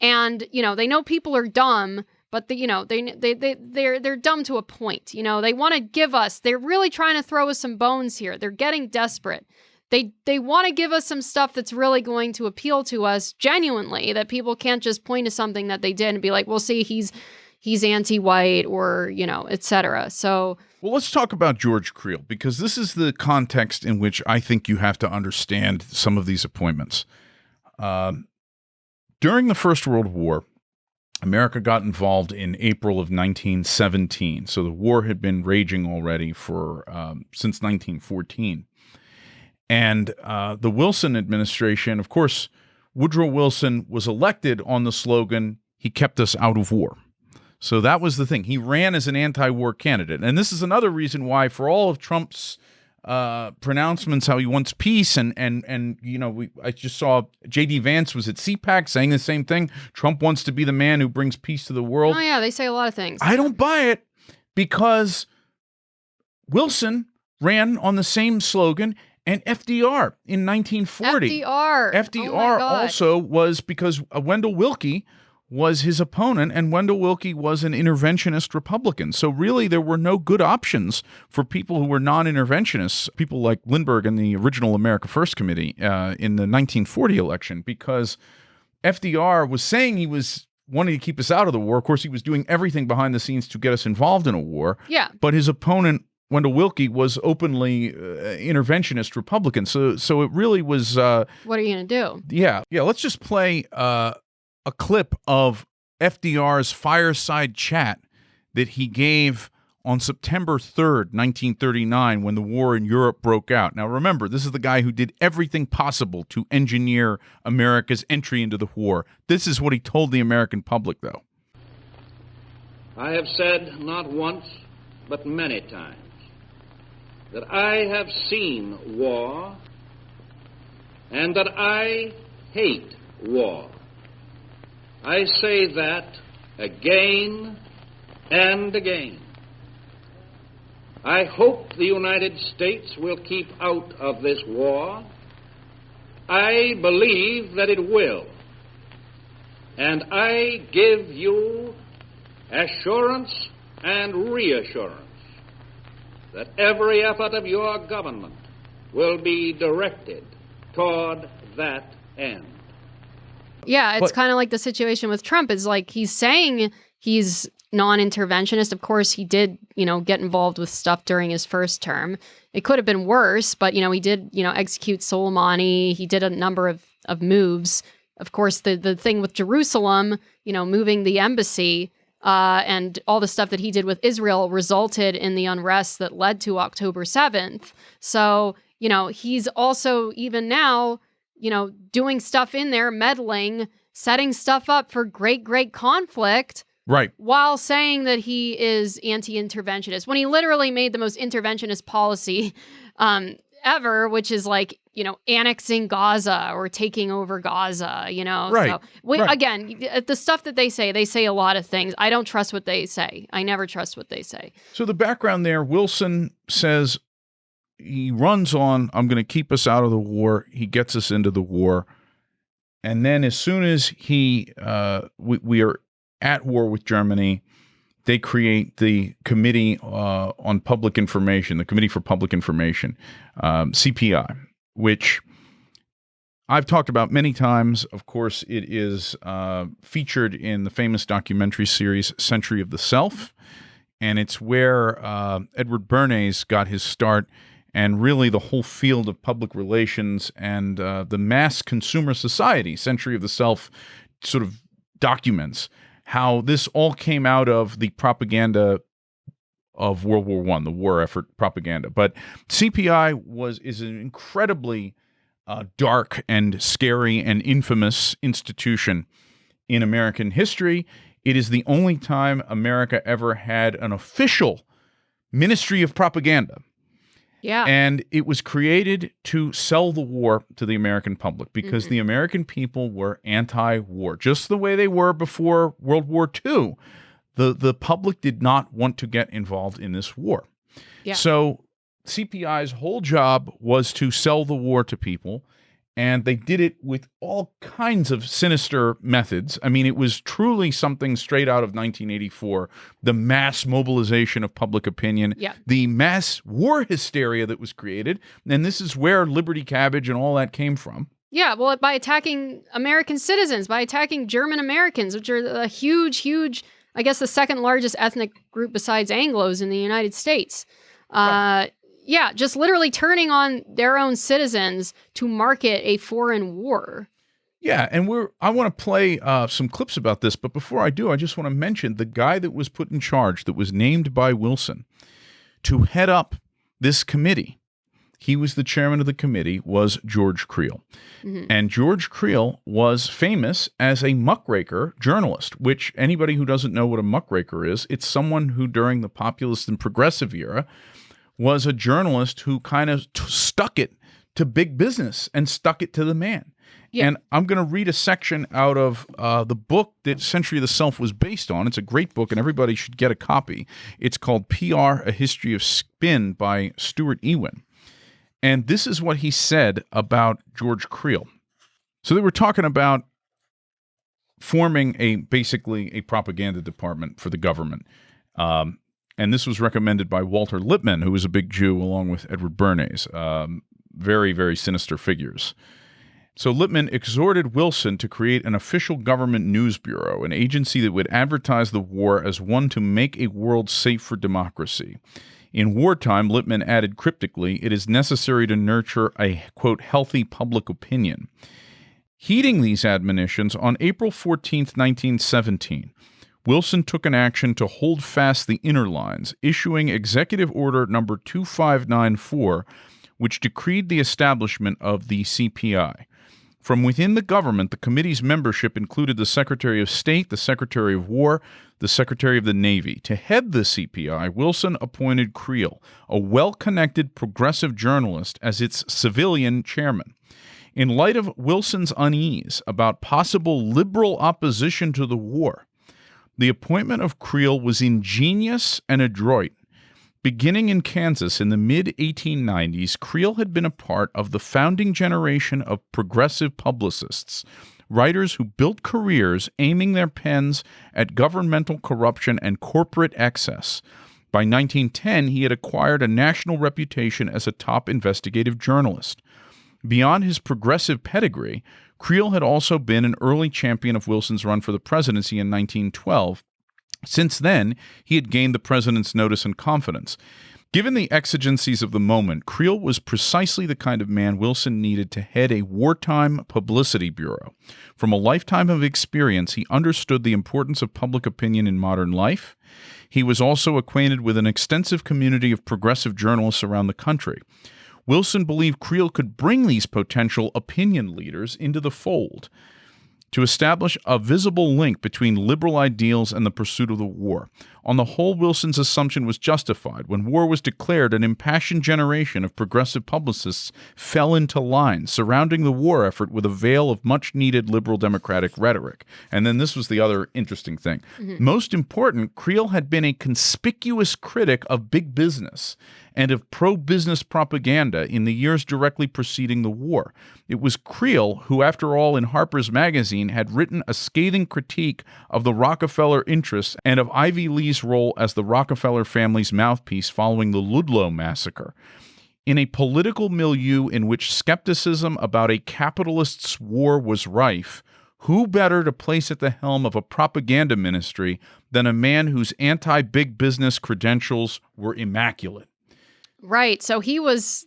And, they know people are dumb, but they're dumb to a point. They want to give us, they're really trying to throw us some bones here. They're getting desperate. They want to give us some stuff that's really going to appeal to us genuinely, that people can't just point to something that they did and be like, well, see, he's anti-white or, et cetera. So, well, let's talk about George Creel, because this is the context in which I think you have to understand some of these appointments. During the First World War, America got involved in April of 1917. So the war had been raging already for since 1914. And the Wilson administration, of course, Woodrow Wilson was elected on the slogan, "He kept us out of war." So that was the thing. He ran as an anti-war candidate. And this is another reason why, for all of Trump's pronouncements, how he wants peace, and I just saw J.D. Vance was at CPAC saying the same thing. Trump wants to be the man who brings peace to the world. Oh, yeah, they say a lot of things. I don't buy it, because Wilson ran on the same slogan. And FDR in 1940. FDR also was, because Wendell Willkie was his opponent, and Wendell Willkie was an interventionist Republican. So really there were no good options for people who were non-interventionists, people like Lindbergh and the original America First Committee in the 1940 election, because FDR was saying he was wanting to keep us out of the war. Of course, he was doing everything behind the scenes to get us involved in a war. Yeah. But his opponent, Wendell Willkie, was openly interventionist Republican. So it really was... what are you going to do? Yeah. Let's just play a clip of FDR's fireside chat that he gave on September 3rd, 1939, when the war in Europe broke out. Now, remember, this is the guy who did everything possible to engineer America's entry into the war. This is what he told the American public, though. I have said not once, but many times, that I have seen war and that I hate war. I say that again and again. I hope the United States will keep out of this war. I believe that it will. And I give you assurance and reassurance that every effort of your government will be directed toward that end. Yeah, it's kind of like the situation with Trump. It's like he's saying he's non-interventionist. Of course, he did, get involved with stuff during his first term. It could have been worse, but, he did, execute Soleimani. He did a number of moves. Of course, the thing with Jerusalem, moving the embassy, and all the stuff that he did with Israel resulted in the unrest that led to October 7th. So, he's also, even now, doing stuff in there, meddling, setting stuff up for great conflict. Right. While saying that he is anti-interventionist, when he literally made the most interventionist policy ever, which is like, annexing Gaza or taking over Gaza, Right. So, Right. Again, the stuff that they say a lot of things. I don't trust what they say. I never trust what they say. So the background there, Wilson says he runs on, I'm going to keep us out of the war. He gets us into the war. And then as soon as we are at war with Germany, they create the Committee on Public Information, the Committee for Public Information, CPI, which I've talked about many times. Of course, it is featured in the famous documentary series Century of the Self, and it's where Edward Bernays got his start, and really the whole field of public relations and the mass consumer society. Century of the Self sort of documents how this all came out of the propaganda of World War I, the war effort propaganda. But CPI is an incredibly dark and scary and infamous institution in American history. It is the only time America ever had an official Ministry of Propaganda. Yeah. And it was created to sell the war to the American public because the American people were anti-war, just the way they were before World War II. The public did not want to get involved in this war. Yeah. So CPI's whole job was to sell the war to people, and they did it with all kinds of sinister methods. I mean, it was truly something straight out of 1984, the mass mobilization of public opinion, the mass war hysteria that was created, and this is where Liberty Cabbage and all that came from. Yeah, well, by attacking American citizens, by attacking German Americans, which are a huge, I guess the second largest ethnic group besides Anglos in the United States. Right. Yeah, just literally turning on their own citizens to market a foreign war. Yeah, and I want to play some clips about this, but before I do, I just want to mention the guy that was put in charge, that was named by Wilson to head up this committee. He was the chairman of the committee, was George Creel. And George Creel was famous as a muckraker journalist, which anybody who doesn't know what a muckraker is, it's someone who during the populist and progressive era was a journalist who kind of stuck it to big business and stuck it to the man. Yeah. And I'm going to read a section out of the book that Century of the Self was based on. It's a great book, and everybody should get a copy. It's called PR, A History of Spin by Stuart Ewing. And this is what he said about George Creel. So they were talking about forming basically a propaganda department for the government. And this was recommended by Walter Lippmann, who was a big Jew, along with Edward Bernays. Very, very sinister figures. So Lippmann exhorted Wilson to create an official government news bureau, an agency that would advertise the war as one to make a world safe for democracy. In wartime, Lippmann added cryptically, it is necessary to nurture a, quote, healthy public opinion. Heeding these admonitions, on April 14th, 1917, Wilson took an action to hold fast the inner lines, issuing Executive Order Number 2594, which decreed the establishment of the CPI. From within the government, the committee's membership included the Secretary of State, the Secretary of War, the Secretary of the Navy. To head the CPI, Wilson appointed Creel, a well-connected progressive journalist, as its civilian chairman. In light of Wilson's unease about possible liberal opposition to the war, the appointment of Creel was ingenious and adroit. Beginning in Kansas in the mid-1890s, Creel had been a part of the founding generation of progressive publicists, writers who built careers aiming their pens at governmental corruption and corporate excess. By 1910, he had acquired a national reputation as a top investigative journalist. Beyond his progressive pedigree, Creel had also been an early champion of Wilson's run for the presidency in 1912, Since then, he had gained the president's notice and confidence. Given the exigencies of the moment, Creel was precisely the kind of man Wilson needed to head a wartime publicity bureau. From a lifetime of experience, he understood the importance of public opinion in modern life. He was also acquainted with an extensive community of progressive journalists around the country. Wilson believed Creel could bring these potential opinion leaders into the fold to establish a visible link between liberal ideals and the pursuit of the war. On the whole, Wilson's assumption was justified. When war was declared, an impassioned generation of progressive publicists fell into line, surrounding the war effort with a veil of much-needed liberal democratic rhetoric. And then this was the other interesting thing. Most important, Creel had been a conspicuous critic of big business and of pro-business propaganda in the years directly preceding the war. It was Creel who, after all, in Harper's Magazine, had written a scathing critique of the Rockefeller interests and of Ivy Lee's role as the Rockefeller family's mouthpiece following the Ludlow massacre. In a political milieu in which skepticism about a capitalist's war was rife, who better to place at the helm of a propaganda ministry than a man whose anti-big business credentials were immaculate? Right. So he was,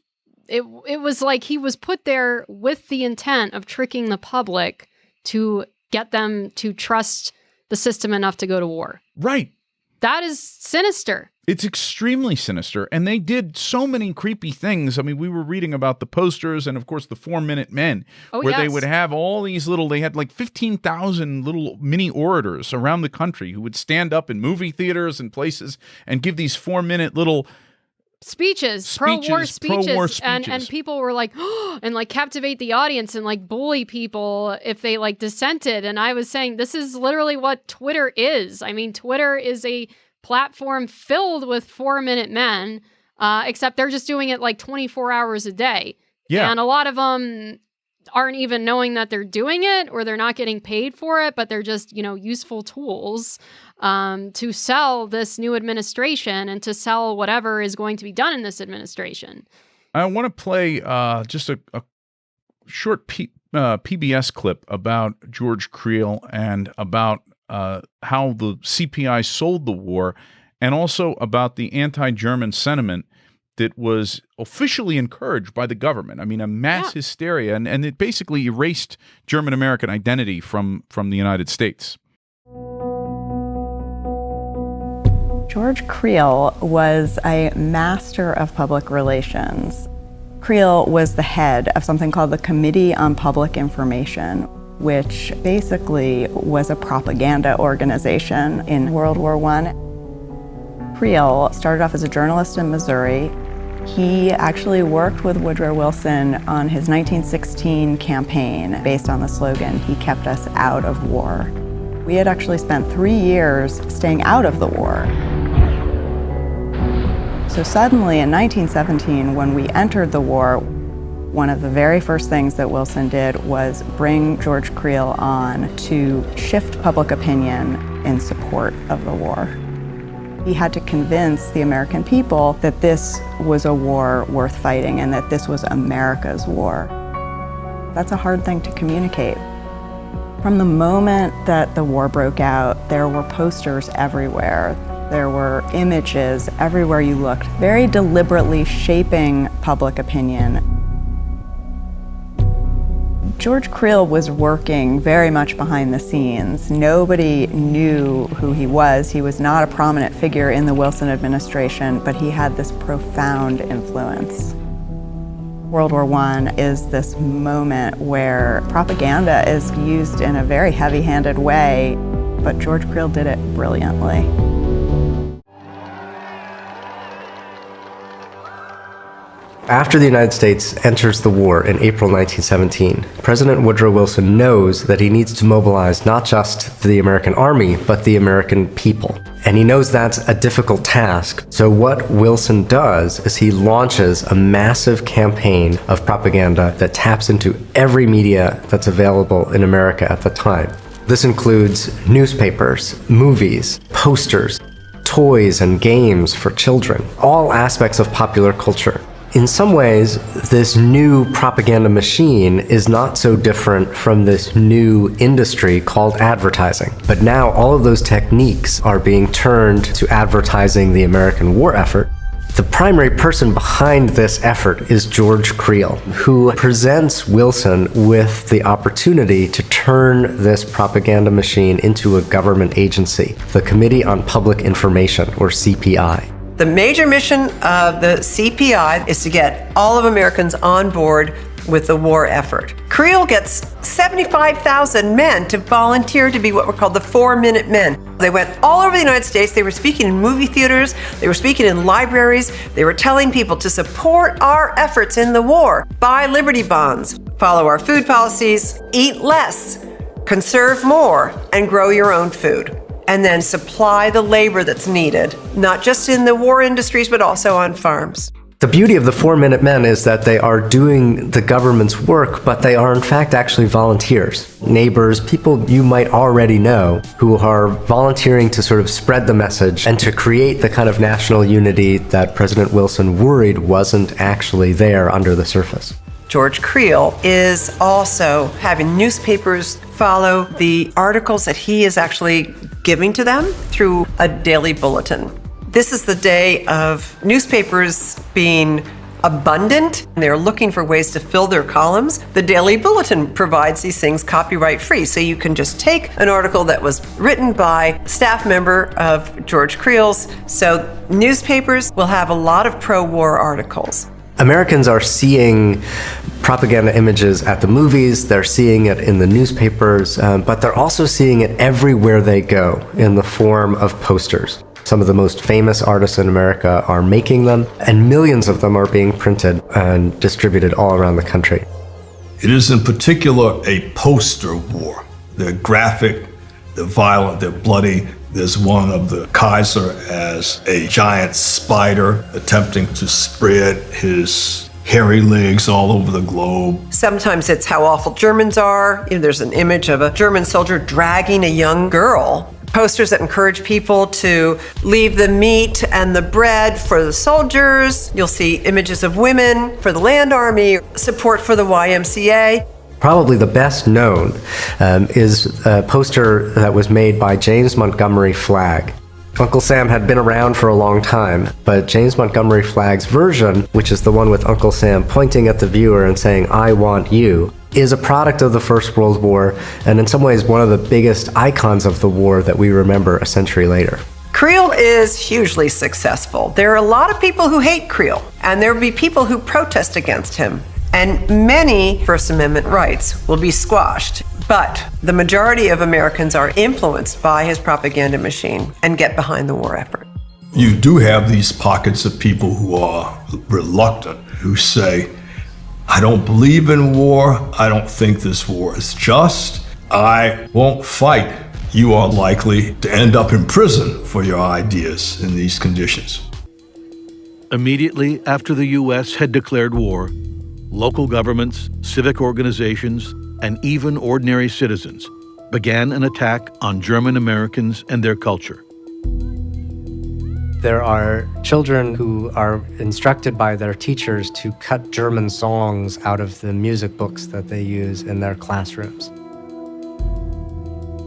it was like he was put there with the intent of tricking the public to get them to trust the system enough to go to war. Right. That is sinister. It's extremely sinister. And they did so many creepy things. I mean, we were reading about the posters and, of course, the 4-Minute Men, where they would have all these little, they had like 15,000 little mini orators around the country who would stand up in movie theaters and places and give these 4-minute little speeches, pro-war speeches. And people were like, oh, and like captivate the audience and like bully people if they like dissented. And I was saying, this is literally what Twitter is. I mean, Twitter is a platform filled with 4-Minute Men, except they're just doing it like 24 hours a day. Yeah. And a lot of them aren't even knowing that they're doing it, or they're not getting paid for it, but they're just, you know, useful tools to sell this new administration and to sell whatever is going to be done in this administration. I want to play just a short PBS clip about George Creel and about how the CPI sold the war, and also about the anti-German sentiment that was officially encouraged by the government. I mean, a mass hysteria, and it basically erased German-American identity from the United States. George Creel was a master of public relations. Creel was the head of something called the Committee on Public Information, which basically was a propaganda organization in World War I. Creel started off as a journalist in Missouri. He actually worked with Woodrow Wilson on his 1916 campaign based on the slogan, "He kept us out of war." We had actually spent 3 years staying out of the war. So suddenly in 1917, when we entered the war, one of the very first things that Wilson did was bring George Creel on to shift public opinion in support of the war. He had to convince the American people that this was a war worth fighting and that this was America's war. That's a hard thing to communicate. From the moment that the war broke out, there were posters everywhere. There were images everywhere you looked, very deliberately shaping public opinion. George Creel was working very much behind the scenes. Nobody knew who he was. He was not a prominent figure in the Wilson administration, but he had this profound influence. World War I is this moment where propaganda is used in a very heavy-handed way, but George Creel did it brilliantly. After the United States enters the war in April 1917, President Woodrow Wilson knows that he needs to mobilize not just the American army, but the American people. And he knows that's a difficult task. So what Wilson does is he launches a massive campaign of propaganda that taps into every media that's available in America at the time. This includes newspapers, movies, posters, toys and games for children, all aspects of popular culture. In some ways, this new propaganda machine is not so different from this new industry called advertising. But now all of those techniques are being turned to advertising the American war effort. The primary person behind this effort is George Creel, who presents Wilson with the opportunity to turn this propaganda machine into a government agency, the Committee on Public Information, or CPI. The major mission of the CPI is to get all of Americans on board with the war effort. Creel gets 75,000 men to volunteer to be what were called the 4-Minute Men. They went all over the United States. They were speaking in movie theaters. They were speaking in libraries. They were telling people to support our efforts in the war. Buy Liberty bonds, follow our food policies, eat less, conserve more, and grow your own food. And then supply the labor that's needed, not just in the war industries, but also on farms. The beauty of the 4-Minute Men is that they are doing the government's work, but they are in fact actually volunteers, neighbors, people you might already know, who are volunteering to sort of spread the message and to create the kind of national unity that President Wilson worried wasn't actually there under the surface. George Creel is also having newspapers follow the articles that he is actually giving to them through a daily bulletin. This is the day of newspapers being abundant. They're looking for ways to fill their columns. The Daily Bulletin provides these things copyright free, so you can just take an article that was written by a staff member of George Creel's. So newspapers will have a lot of pro-war articles. Americans are seeing propaganda images at the movies, they're seeing it in the newspapers, but they're also seeing it everywhere they go in the form of posters. Some of the most famous artists in America are making them, and millions of them are being printed and distributed all around the country. It is in particular a poster war. They're graphic, they're violent, they're bloody. There's one of the Kaiser as a giant spider attempting to spread his hairy legs all over the globe. Sometimes it's how awful Germans are. There's an image of a German soldier dragging a young girl. Posters that encourage people to leave the meat and the bread for the soldiers. You'll see images of women for the Land Army, support for the YMCA. Probably the best known is a poster that was made by James Montgomery Flagg. Uncle Sam had been around for a long time, but James Montgomery Flagg's version, which is the one with Uncle Sam pointing at the viewer and saying, "I want you," is a product of the First World War, and in some ways one of the biggest icons of the war that we remember a century later. Creel is hugely successful. There are a lot of people who hate Creel, and there will be people who protest against him. And many First Amendment rights will be squashed. But the majority of Americans are influenced by his propaganda machine and get behind the war effort. You do have these pockets of people who are reluctant, who say, I don't believe in war. I don't think this war is just. I won't fight. You are likely to end up in prison for your ideas in these conditions. Immediately after the U.S. had declared war, local governments, civic organizations, and even ordinary citizens began an attack on German Americans and their culture. There are children who are instructed by their teachers to cut German songs out of the music books that they use in their classrooms.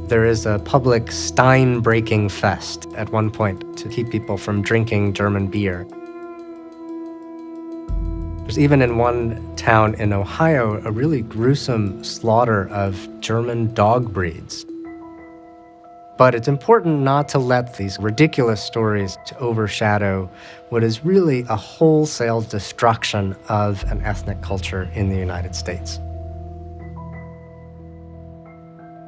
There is a public Stein-breaking fest at one point to keep people from drinking German beer. There's even in one town in Ohio a really gruesome slaughter of German dog breeds. But it's important not to let these ridiculous stories to overshadow what is really a wholesale destruction of an ethnic culture in the United States.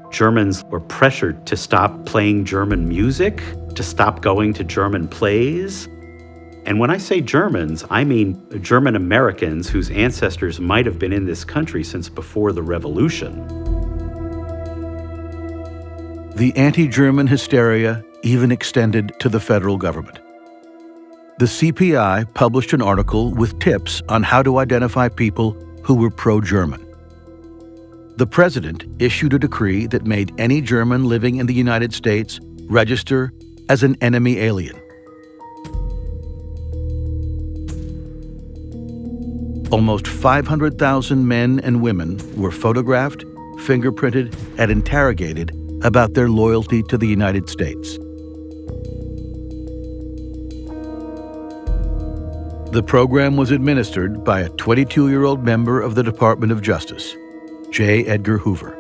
Germans were pressured to stop playing German music, to stop going to German plays. And when I say Germans, I mean German Americans whose ancestors might have been in this country since before the Revolution. The anti-German hysteria even extended to the federal government. The CPI published an article with tips on how to identify people who were pro-German. The president issued a decree that made any German living in the United States register as an enemy alien. almost 500,000 men and women were photographed, fingerprinted, and interrogated about their loyalty to the United States. The program was administered by a 22-year-old member of the Department of Justice, J. Edgar Hoover.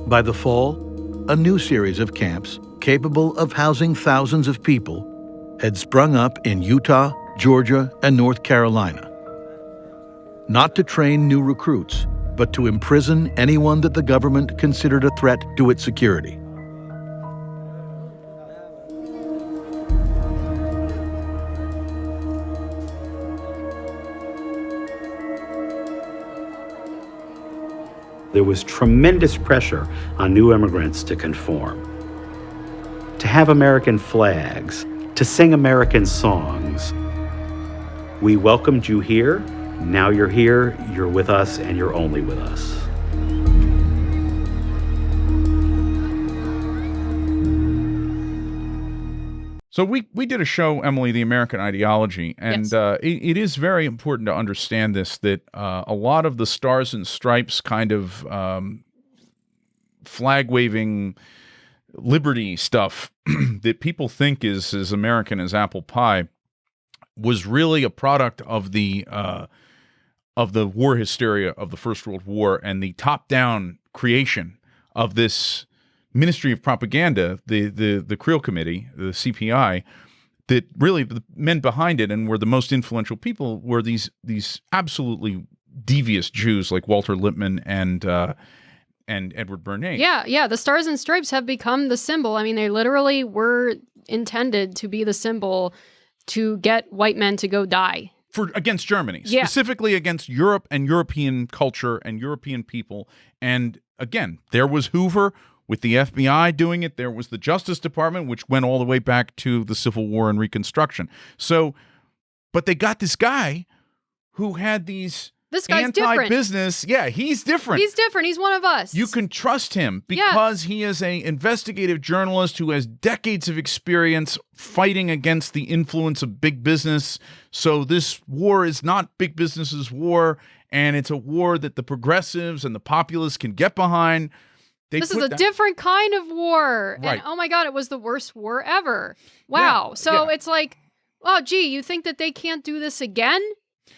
By the fall, a new series of camps capable of housing thousands of people had sprung up in Utah, Georgia, and North Carolina. Not to train new recruits, but to imprison anyone that the government considered a threat to its security. There was tremendous pressure on new immigrants to conform, to have American flags, to sing American songs. We welcomed you here. Now you're here, you're with us, and you're only with us. So we did a show, Emily, The American Ideology, and Yes. it is very important to understand this, that a lot of the stars and stripes kind of flag-waving liberty stuff that people think is as American as apple pie was really a product of the war hysteria of the First World War and the top-down creation of this Ministry of Propaganda, the Creel Committee, the CPI, that really the men behind it and were the most influential people were these absolutely devious Jews like Walter Lippmann and Edward Bernays. Yeah, the Stars and Stripes have become the symbol. I mean, they literally were intended to be the symbol to get white men to go die. Against Germany, Yeah. specifically against Europe and European culture and European people. And again, there was Hoover with the FBI doing it. There was the Justice Department, which went all the way back to the Civil War and Reconstruction. So, but they got this guy who had these This guy's different. anti-business. Yeah, he's different. He's different. He's one of us. You can trust him because he is an investigative journalist who has decades of experience fighting against the influence of big business. So this war is not big business's war, and it's a war that the progressives and the populists can get behind. This is a different kind of war. Right. And oh my God, it was the worst war ever. Wow. It's like, oh, gee, you think that they can't do this again?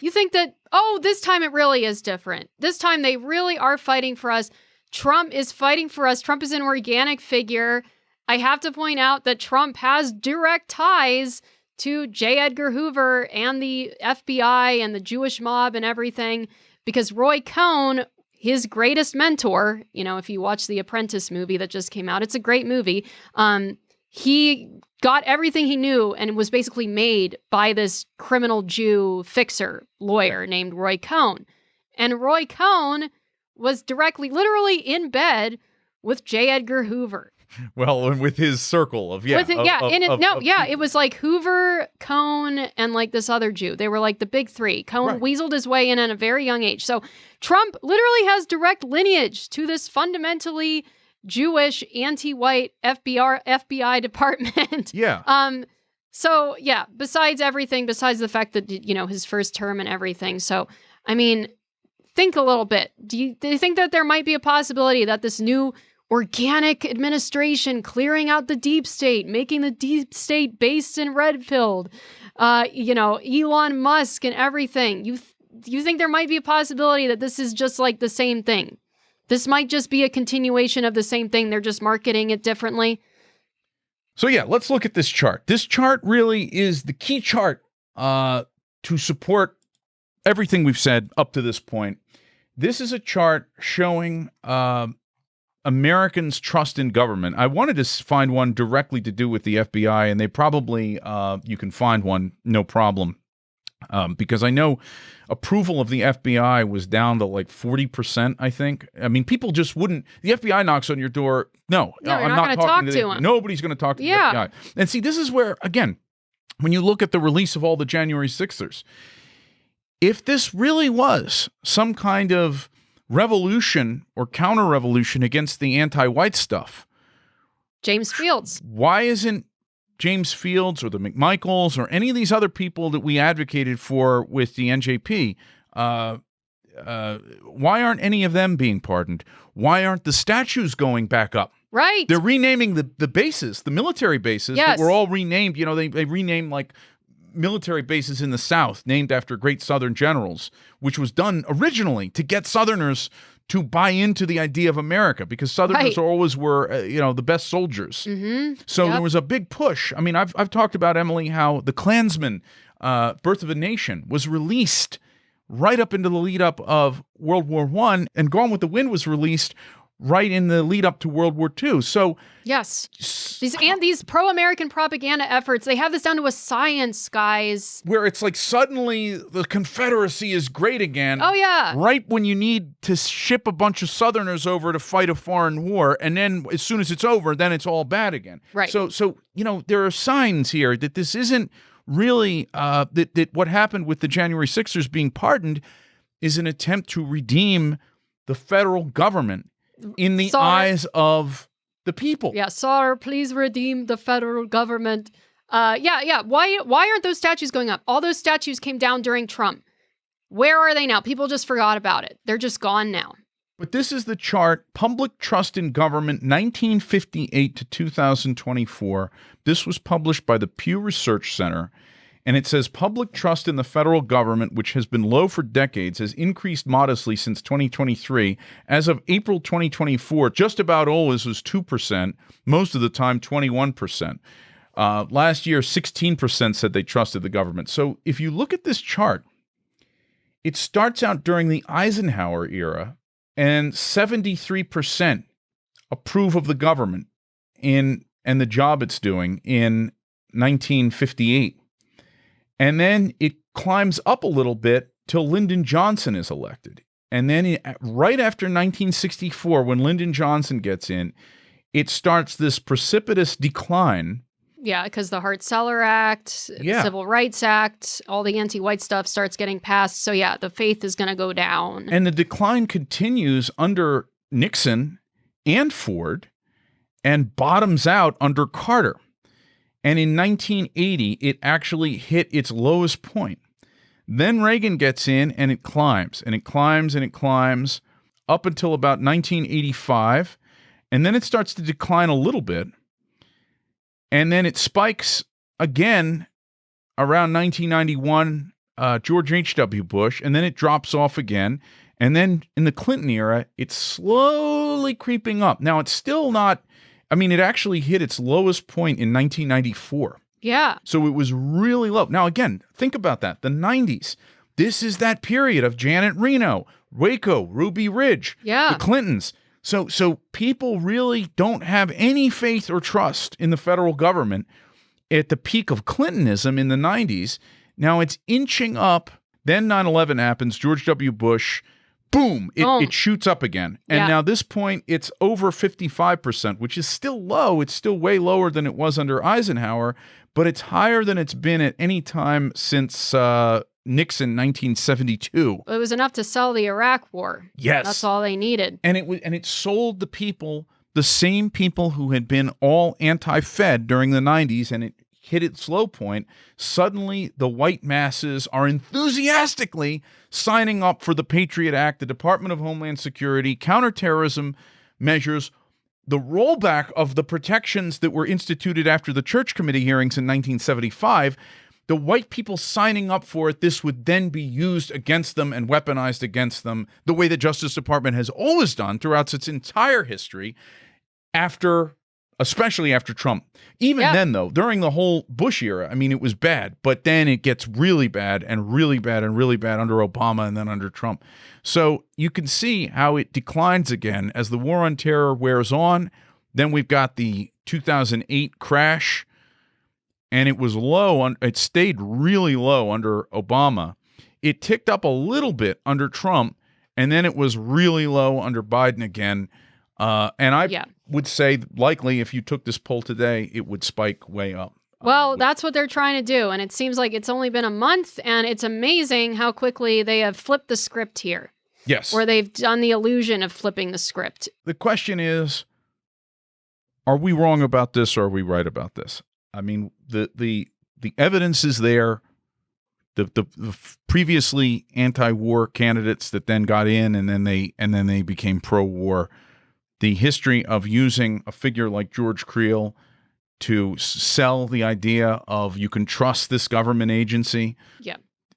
You think that, oh, this time it really is different. This time they really are fighting for us. Trump is fighting for us. Trump is an organic figure. I have to point out that Trump has direct ties to J. Edgar Hoover and the FBI and the Jewish mob and everything, because Roy Cohn, his greatest mentor, you know, if you watch the Apprentice movie that just came out, it's a great movie. He got everything he knew and was basically made by this criminal Jew fixer lawyer named Roy Cohn. And Roy Cohn was literally in bed with J. Edgar Hoover. Well, and with his circle of, it was like Hoover, Cohn, and like this other Jew. They were like the big three. Cohn weaseled his way in at a very young age. So Trump literally has direct lineage to this fundamentally Jewish, anti-white FBI department. Yeah. So yeah, besides the fact that, you know, his first term and everything. So, I mean, think a little bit. Do you think that there might be a possibility that this new organic administration clearing out the deep state, making the deep state based in red-pilled, you know, Elon Musk and everything, you think there might be a possibility that this is just like the same thing? This might just be a continuation of the same thing. They're just marketing it differently. So yeah, let's look at this chart. This chart really is the key chart to support everything we've said up to this point. This is a chart showing Americans' trust in government. I wanted to find one directly to do with the FBI, and they probably, you can find one, no problem. Because I know approval of the FBI was down to like 40%, I think. I mean, people just wouldn't. The FBI knocks on your door. No, you're I'm not not gonna talking talk to to him. Nobody's going to talk to the FBI. And see, this is where, again, when you look at the release of all the January 6ers, if this really was some kind of revolution or counter-revolution against the anti-white stuff, James Fields. why isn't James Fields or the McMichaels or any of these other people that we advocated for with the NJP, why aren't any of them being pardoned? Why aren't the statues going back up? Right. They're renaming the bases, the military bases that were all renamed. You know, they renamed like military bases in the South named after great Southern generals, which was done originally to get Southerners to buy into the idea of America, because Southerners always were, the best soldiers. So there was a big push. I mean, I've talked about, Emily, how the Klansman, Birth of a Nation, was released right up into the lead up of World War I, and Gone with the Wind was released right in the lead up to World War II. So yes, these pro-American propaganda efforts, they have this down to a science, guys. Where it's like suddenly the Confederacy is great again. Oh, yeah. Right when you need to ship a bunch of Southerners over to fight a foreign war, and then as soon as it's over, then it's all bad again. Right. So there are signs here that this isn't really that what happened with the January 6ers being pardoned is an attempt to redeem the federal government in the eyes of the people. Yeah, sir, please redeem the federal government. Yeah. Why aren't those statues going up? All those statues came down during Trump. Where are they now? People just forgot about it. They're just gone now. But this is the chart, Public Trust in Government, 1958 to 2024. This was published by the Pew Research Center. And it says public trust in the federal government, which has been low for decades, has increased modestly since 2023. As of April 2024, just about always was 2%, most of the time 21%. Last year, 16% said they trusted the government. So if you look at this chart, it starts out during the Eisenhower era, and 73% approve of the government and the job it's doing in 1958. And then it climbs up a little bit till Lyndon Johnson is elected. And then right after 1964, when Lyndon Johnson gets in, it starts this precipitous decline. Yeah, because the Hart-Celler Act, the Civil Rights Act, all the anti-white stuff starts getting passed. So yeah, the faith is going to go down. And the decline continues under Nixon and Ford and bottoms out under Carter. And in 1980, it actually hit its lowest point. Then Reagan gets in and it climbs and it climbs and it climbs up until about 1985. And then it starts to decline a little bit. And then it spikes again around 1991, George H.W. Bush. And then it drops off again. And then in the Clinton era, it's slowly creeping up. Now, it's still not... I mean, it actually hit its lowest point in 1994. Yeah. So it was really low. Now, again, think about that. The 90s. This is that period of Janet Reno, Waco, Ruby Ridge, the Clintons. So people really don't have any faith or trust in the federal government at the peak of Clintonism in the 90s. Now it's inching up. Then 9/11 happens, George W. Bush, boom, it shoots up again. And now this point, it's over 55%, which is still low. It's still way lower than it was under Eisenhower, but it's higher than it's been at any time since Nixon 1972. It was enough to sell the Iraq War. Yes. That's all they needed. And it sold the people, the same people who had been all anti-Fed during the 90s, and it hit its low point. Suddenly, the white masses are enthusiastically signing up for the Patriot Act, the Department of Homeland Security, counterterrorism measures, the rollback of the protections that were instituted after the Church Committee hearings in 1975. The white people signing up for it, this would then be used against them and weaponized against them the way the Justice Department has always done throughout its entire history, especially after Trump. Even then, though, during the whole Bush era, I mean, it was bad, but then it gets really bad and really bad and really bad under Obama and then under Trump. So you can see how it declines again as the war on terror wears on. Then we've got the 2008 crash, and it was low. It stayed really low under Obama. It ticked up a little bit under Trump, and then it was really low under Biden again. And I would say likely if you took this poll today, it would spike way up. Well, that's what they're trying to do. And it seems like it's only been a month, and it's amazing how quickly they have flipped the script here. Yes. Or they've done the illusion of flipping the script. The question is, are we wrong about this or are we right about this? I mean, the evidence is there. The previously anti-war candidates that then got in and then they became pro-war. The history of using a figure like George Creel to sell the idea of you can trust this government agency. Yeah.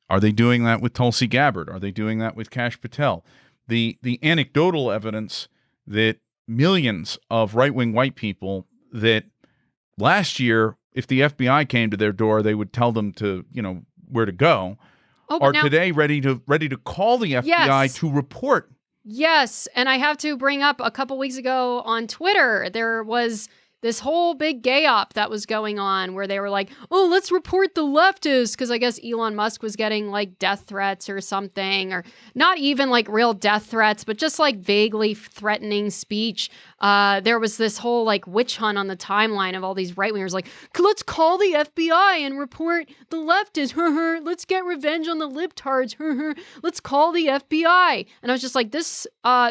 Are they doing that with Tulsi Gabbard? Are they doing that with Kash Patel? The anecdotal evidence that millions of right-wing white people that last year, if the FBI came to their door, they would tell them to, where to go, are today ready to call the FBI to report. Yes, and I have to bring up a couple weeks ago on Twitter, there was this whole big gay op that was going on where they were like, oh, let's report the leftists, because I guess Elon Musk was getting like death threats or something, or not even like real death threats, but just like vaguely threatening speech. There was this whole like witch hunt on the timeline of all these right-wingers like, let's call the FBI and report the leftists. Let's get revenge on the libtards. Let's call the FBI. And I was just like, this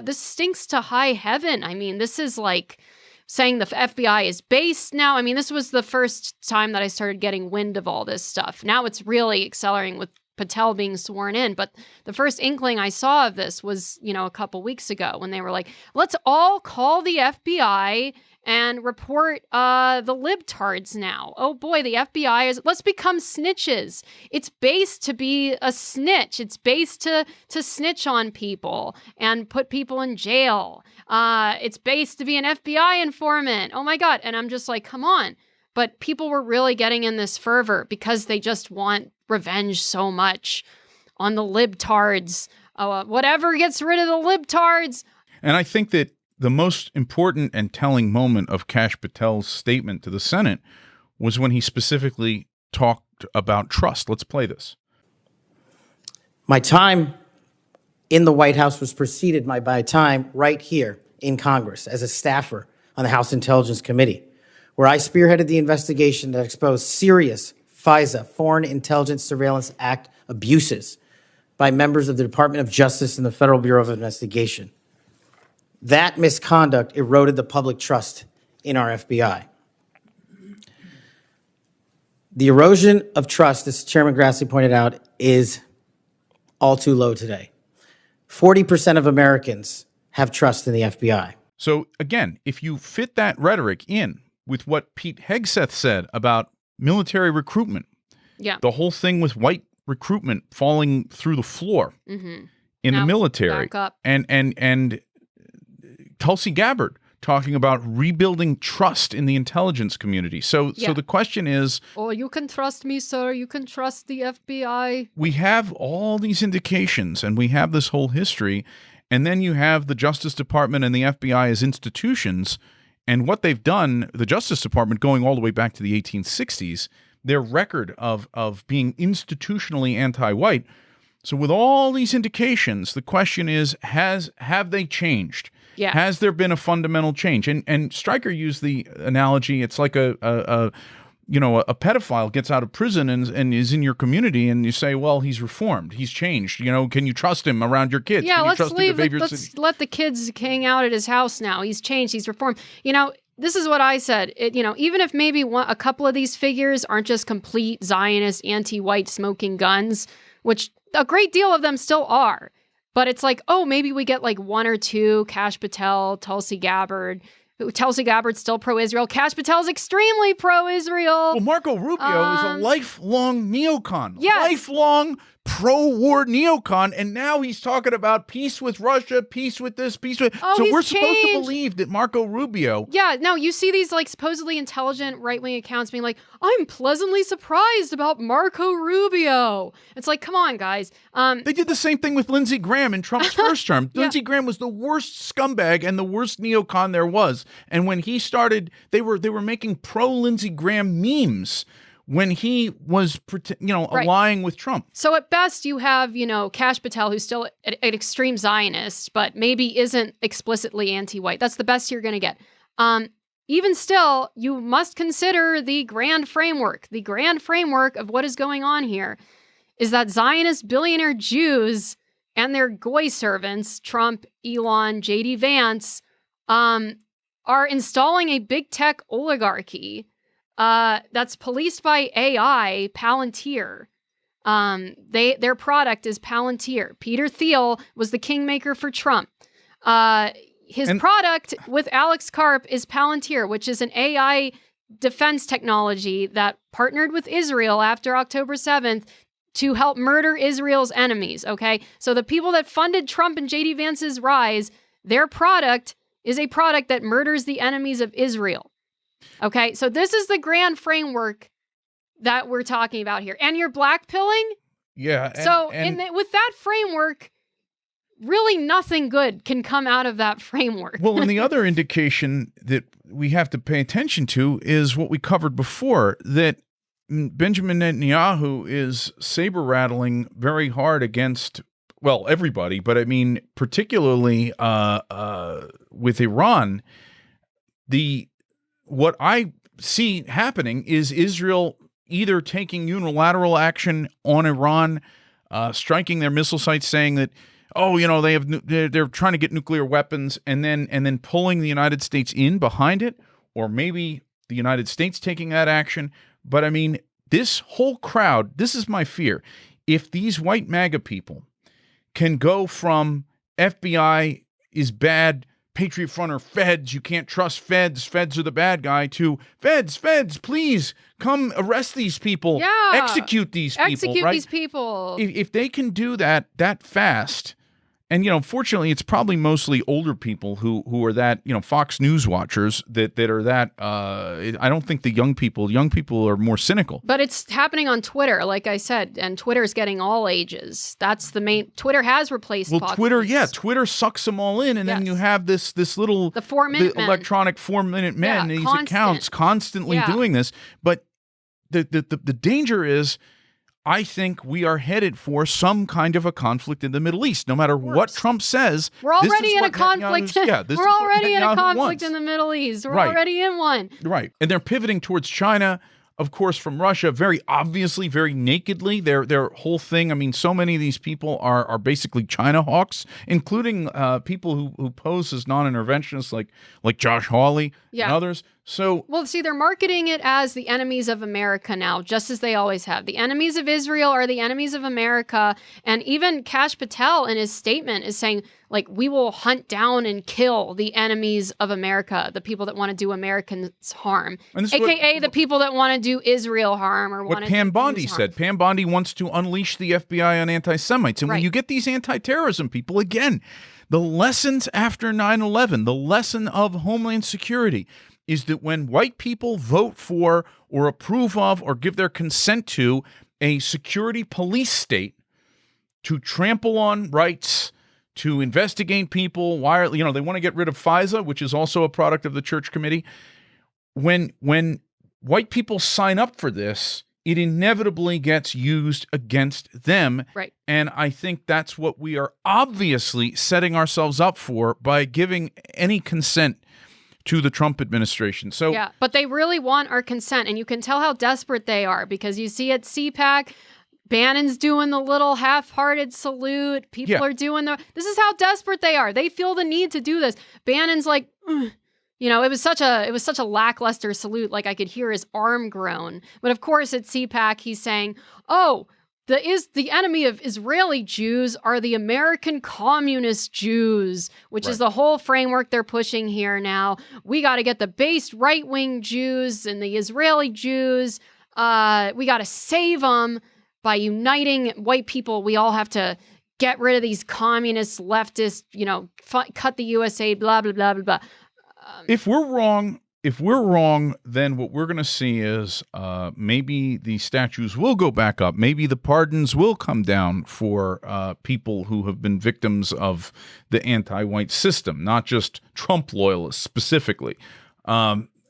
stinks to high heaven. I mean, this is like saying the FBI is based now. I mean, this was the first time that I started getting wind of all this stuff. Now it's really accelerating with Patel being sworn in. But the first inkling I saw of this was, a couple weeks ago when they were like, let's all call the FBI and report the libtards now. Oh boy, the FBI let's become snitches. It's based to be a snitch. It's based to snitch on people and put people in jail. It's based to be an FBI informant. Oh my God. And I'm just like, come on. But people were really getting in this fervor because they just want revenge so much on the libtards. Whatever gets rid of the libtards. And I think that the most important and telling moment of Kash Patel's statement to the Senate was when he specifically talked about trust. Let's play this. My time in the White House was preceded by my time right here in Congress as a staffer on the House Intelligence Committee, where I spearheaded the investigation that exposed serious FISA, Foreign Intelligence Surveillance Act, abuses by members of the Department of Justice and the Federal Bureau of Investigation. That misconduct eroded the public trust in our FBI. The erosion of trust, as Chairman Grassley pointed out, is all too low today. 40% of Americans have trust in the FBI. So again, if you fit that rhetoric in with what Pete Hegseth said about military recruitment, the whole thing with white recruitment falling through the floor in the military, and Tulsi Gabbard talking about rebuilding trust in the intelligence community. So the question is... Oh, you can trust me, sir. You can trust the FBI. We have all these indications, and we have this whole history, and then you have the Justice Department and the FBI as institutions, and what they've done, the Justice Department going all the way back to the 1860s, their record of being institutionally anti-white. So with all these indications, the question is, have they changed? Yeah. Has there been a fundamental change? And Stryker used the analogy, it's like a pedophile gets out of prison and is in your community, and you say, well, he's reformed, he's changed. Can you trust him around your kids? Yeah, Can you let's trust leave. Let's let the kids hang out at his house now. He's changed. He's reformed. This is what I said. Even if maybe a couple of these figures aren't just complete Zionist, anti-white smoking guns, which a great deal of them still are. But it's like, oh, maybe we get like one or two, Kash Patel, Tulsi Gabbard. Tulsi Gabbard's still pro-Israel. Kash Patel's extremely pro-Israel. Well, Marco Rubio is a lifelong neocon. Yes. Lifelong pro-war neocon, and now he's talking about peace with Russia, peace with this, peace with... So we're supposed to believe that Marco Rubio... Yeah, no, you see these like supposedly intelligent right-wing accounts being like, I'm pleasantly surprised about Marco Rubio. It's like, come on, guys. They did the same thing with Lindsey Graham in Trump's first term. Lindsey Graham was the worst scumbag and the worst neocon there was. And when he started, they were making pro-Lindsey Graham memes when he was, allying with Trump. So at best, you have, Kash Patel, who's still an extreme Zionist, but maybe isn't explicitly anti-white. That's the best you're going to get. Even still, you must consider the grand framework. The grand framework of what is going on here is that Zionist billionaire Jews and their goy servants, Trump, Elon, J.D. Vance, are installing a big tech oligarchy that's policed by AI, Palantir. Their product is Palantir. Peter Thiel was the kingmaker for Trump. His product with Alex Karp is Palantir, which is an AI defense technology that partnered with Israel after October 7th to help murder Israel's enemies, okay? So the people that funded Trump and J.D. Vance's rise, their product is a product that murders the enemies of Israel, okay? So this is the grand framework that we're talking about here. And you're blackpilling? Yeah. With that framework, really nothing good can come out of that framework. Well, and the other indication that we have to pay attention to is what we covered before, that Benjamin Netanyahu is saber-rattling very hard against, well, everybody, but I mean, particularly with Iran. What I see happening is Israel either taking unilateral action on Iran, striking their missile sites, saying that, oh, you know, they're trying to get nuclear weapons, and then pulling the United States in behind it, or maybe the United States taking that action. But I mean, this whole crowd, this is my fear. If these white MAGA people can go from FBI is bad, Patriot Front are feds, you can't trust feds are the bad guy, to feds, please come arrest these people, execute these people, right? These people. If they can do that fast, and, you know, fortunately, it's probably mostly older people who are that, you know, Fox News watchers that are that. I don't think the young people are more cynical. But it's happening on Twitter, like I said, and Twitter's getting all ages. That's the main. Twitter has replaced. Fox News. Twitter sucks them all in, and then you have this little the 4-minute men. Electronic 4-minute men, these accounts constantly doing this. But the danger is, I think we are headed for some kind of a conflict in the Middle East. No matter what Trump says, we're already in a conflict. We're already in a conflict in the Middle East. We're already in one. Right. And they're pivoting towards China, of course, from Russia, very obviously, very nakedly. Their whole thing, I mean, so many of these people are basically China hawks, including people who pose as non-interventionists like Josh Hawley and others. So, well, see, they're marketing it as the enemies of America now, just as they always have. The enemies of Israel are the enemies of America. And even Kash Patel in his statement is saying, like, we will hunt down and kill the enemies of America, the people that want to do Americans harm, aka the people that want to do Israel harm or want to do Pam Bondi said. Pam Bondi wants to unleash the FBI on anti-Semites. And when you get these anti-terrorism people, again, the lessons after 9/11, the lesson of Homeland Security, is that when white people vote for or approve of or give their consent to a security police state to trample on rights, to investigate people, they want to get rid of FISA, which is also a product of the Church Committee. When white people sign up for this, it inevitably gets used against them. Right. And I think that's what we are obviously setting ourselves up for by giving any consent to the Trump administration. So yeah, but they really want our consent, and you can tell how desperate they are because you see at CPAC, Bannon's doing the little half-hearted salute. People are doing this is how desperate they are. They feel the need to do this. Bannon's like, ugh. You know, it was such a lackluster salute. Like I could hear his arm groan. But of course, at CPAC, he's saying, "Oh, the enemy of Israeli Jews are the American communist Jews," which is the whole framework they're pushing here now. We got to get the base right-wing Jews and the Israeli Jews. We got to save them by uniting white people. We all have to get rid of these communist, leftist, cut the USA, blah, blah, blah, blah, blah. If we're wrong, then what we're going to see is maybe the statues will go back up. Maybe the pardons will come down for people who have been victims of the anti-white system, not just Trump loyalists specifically.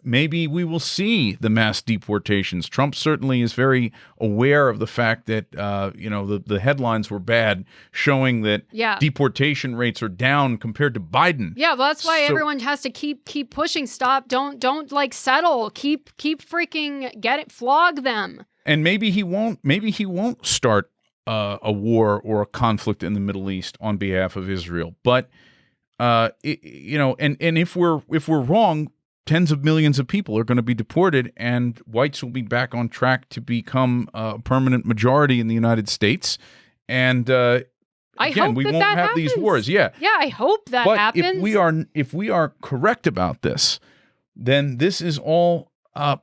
Maybe we will see the mass deportations. Trump certainly is very aware of the fact that, the headlines were bad, showing that deportation rates are down compared to Biden. Yeah, well, that's why everyone has to keep pushing. Stop. Don't like settle. Keep freaking flog them. And maybe he won't start a war or a conflict in the Middle East on behalf of Israel. But, and if we're wrong, tens of millions of people are going to be deported, and whites will be back on track to become a permanent majority in the United States. And I again, hope we that won't that have these happens. wars. Yeah. Yeah, I hope that But happens. if we are correct about this, then this is all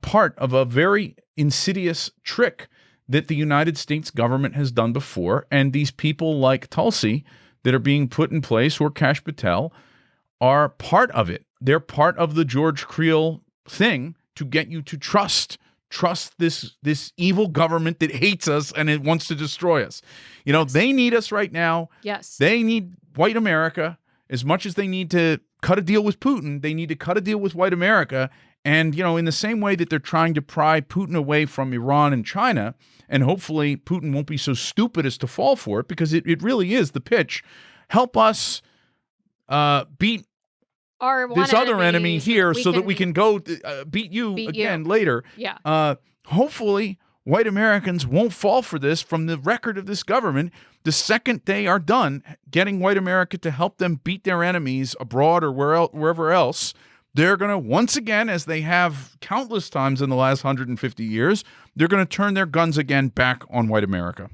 part of a very insidious trick that the United States government has done before. And these people like Tulsi that are being put in place, or Kash Patel, are part of it. They're part of the George Creel thing to get you to trust this evil government that hates us and it wants to destroy us. You know, they need us right now. Yes. They need white America as much as they need to cut a deal with Putin. They need to cut a deal with white America. And, you know, in the same way that they're trying to pry Putin away from Iran and China, and hopefully Putin won't be so stupid as to fall for it, because it really is the pitch. Help us beat Our this one other enemy here so that we can go beat you beat again you. later. Yeah. Hopefully white Americans won't fall for this from the record of this government. The second they are done getting white America to help them beat their enemies abroad or wherever else, they're going to, once again, as they have countless times in the last 150 years, they're going to turn their guns again back on white America.